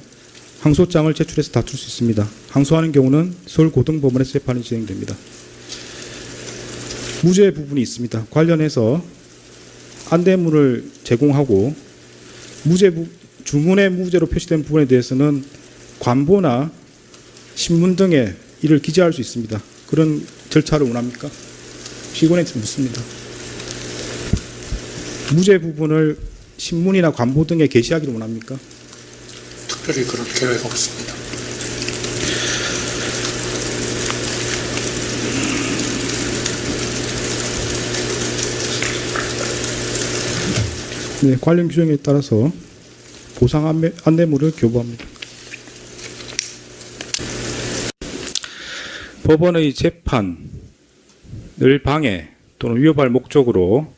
항소장을 제출해서 다툴 수 있습니다. 항소하는 경우는 서울고등법원에서 재판이 진행됩니다. 무죄 부분이 있습니다. 관련해서 안대문을 제공하고 주문의 무죄로 표시된 부분에 대해서는 관보나 신문 등에 이를 기재할 수 있습니다. 그런 절차를 원합니까? 피고인한테 묻습니다. 무죄 부분을 신문이나 관보 등에 게시하기를 원합니까? 특별히 그런 계획 없습니다. 네, 관련 규정에 따라서 보상 안내물을 교부합니다. 법원의 재판을 방해 또는 위협할 목적으로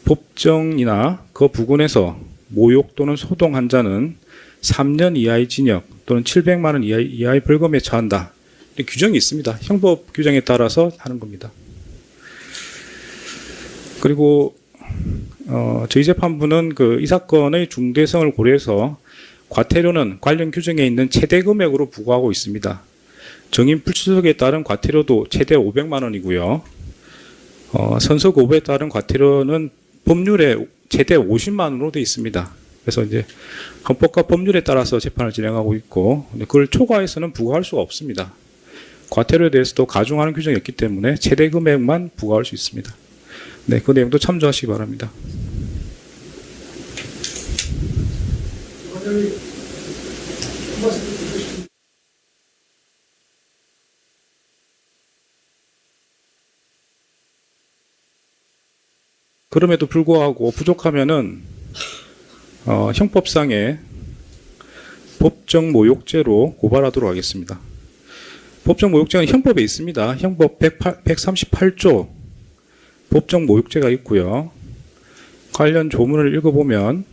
법정이나 그 부근에서 모욕 또는 소동한 자는 3년 이하의 징역 또는 700만 원 이하의 벌금에 처한다. 규정이 있습니다. 형법 규정에 따라서 하는 겁니다. 그리고 저희 재판부는 이 사건의 중대성을 고려해서 과태료는 관련 규정에 있는 최대 금액으로 부과하고 있습니다. 정인 불출석에 따른 과태료도 최대 500만 원이고요. 선서 거부에 따른 과태료는 법률에 최대 50만 원으로 되어 있습니다. 그래서 이제 헌법과 법률에 따라서 재판을 진행하고 있고 그걸 초과해서는 부과할 수가 없습니다. 과태료에 대해서도 가중하는 규정이 있기 때문에 최대 금액만 부과할 수 있습니다. 네, 그 내용도 참조하시기 바랍니다. 그럼에도 불구하고 부족하면은 형법상의 법정 모욕죄로 고발하도록 하겠습니다. 법정 모욕죄는 형법에 있습니다. 형법 138조 법정 모욕죄가 있고요. 관련 조문을 읽어보면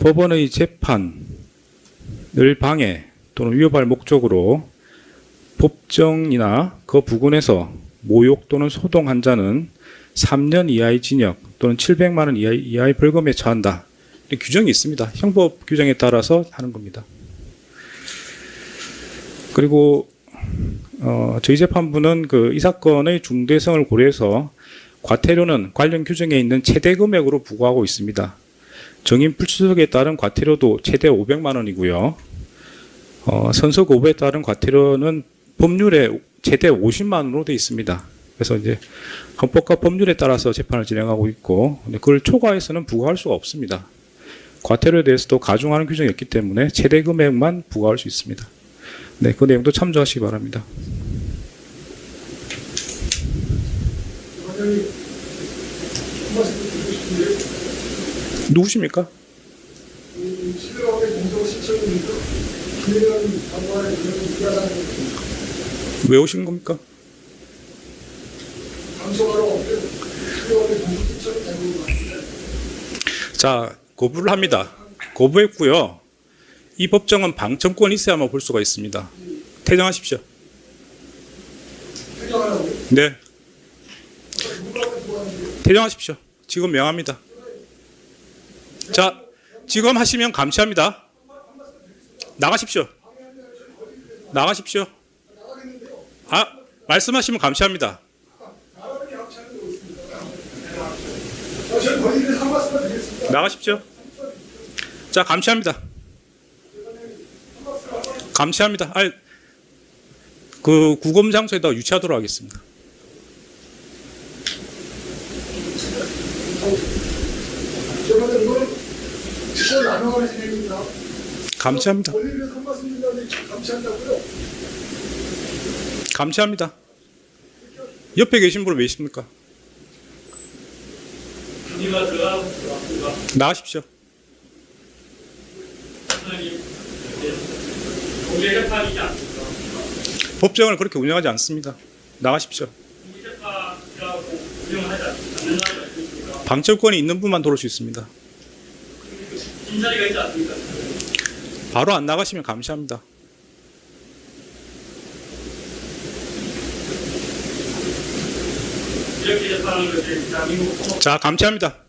법원의 재판을 방해 또는 위협할 목적으로 법정이나 그 부근에서 모욕 또는 소동한 자는 3년 이하의 징역 또는 700만 원 이하의 벌금에 처한다. 규정이 있습니다. 형법 규정에 따라서 하는 겁니다. 그리고 저희 재판부는 이 사건의 중대성을 고려해서 과태료는 관련 규정에 있는 최대 금액으로 부과하고 있습니다. 정인 불출석에 따른 과태료도 최대 500만 원이고요. 선서 거부에 따른 과태료는 법률에 최대 50만 원으로 되어 있습니다. 그래서 이제 헌법과 법률에 따라서 재판을 진행하고 있고 그걸 초과해서는 부과할 수가 없습니다. 과태료에 대해서도 가중하는 규정이 있기 때문에 최대 금액만 부과할 수 있습니다. 네, 그 내용도 참조하시기 바랍니다. 누구십니까? 왜 오신 겁니까? 방송하러 공소 시청 자, 거부를 합니다. 거부했고요. 이 법정은 방청권이 있어야만 볼 수가 있습니다. 퇴정하십시오. 네. 퇴정하십시오. 지금 명합니다. 자, 지금 하시면 감시합니다. 나가십시오. 나가십시오. 아, 말씀하시면 감시합니다. 나가십시오. 자, 감시합니다. 감시합니다. 아니, 그 구검 장소에다 유치하도록 하겠습니다. 감시합니다. 감시합니다. 옆에 계신 분을 왜 있습니까? 나가십시오. 법정을 그렇게 운영하지 않습니다. 나가십시오. 방청권이 있는 분만 들어올 수 있습니다. 바로 안 나가시면 감시합니다. 자, 감시합니다.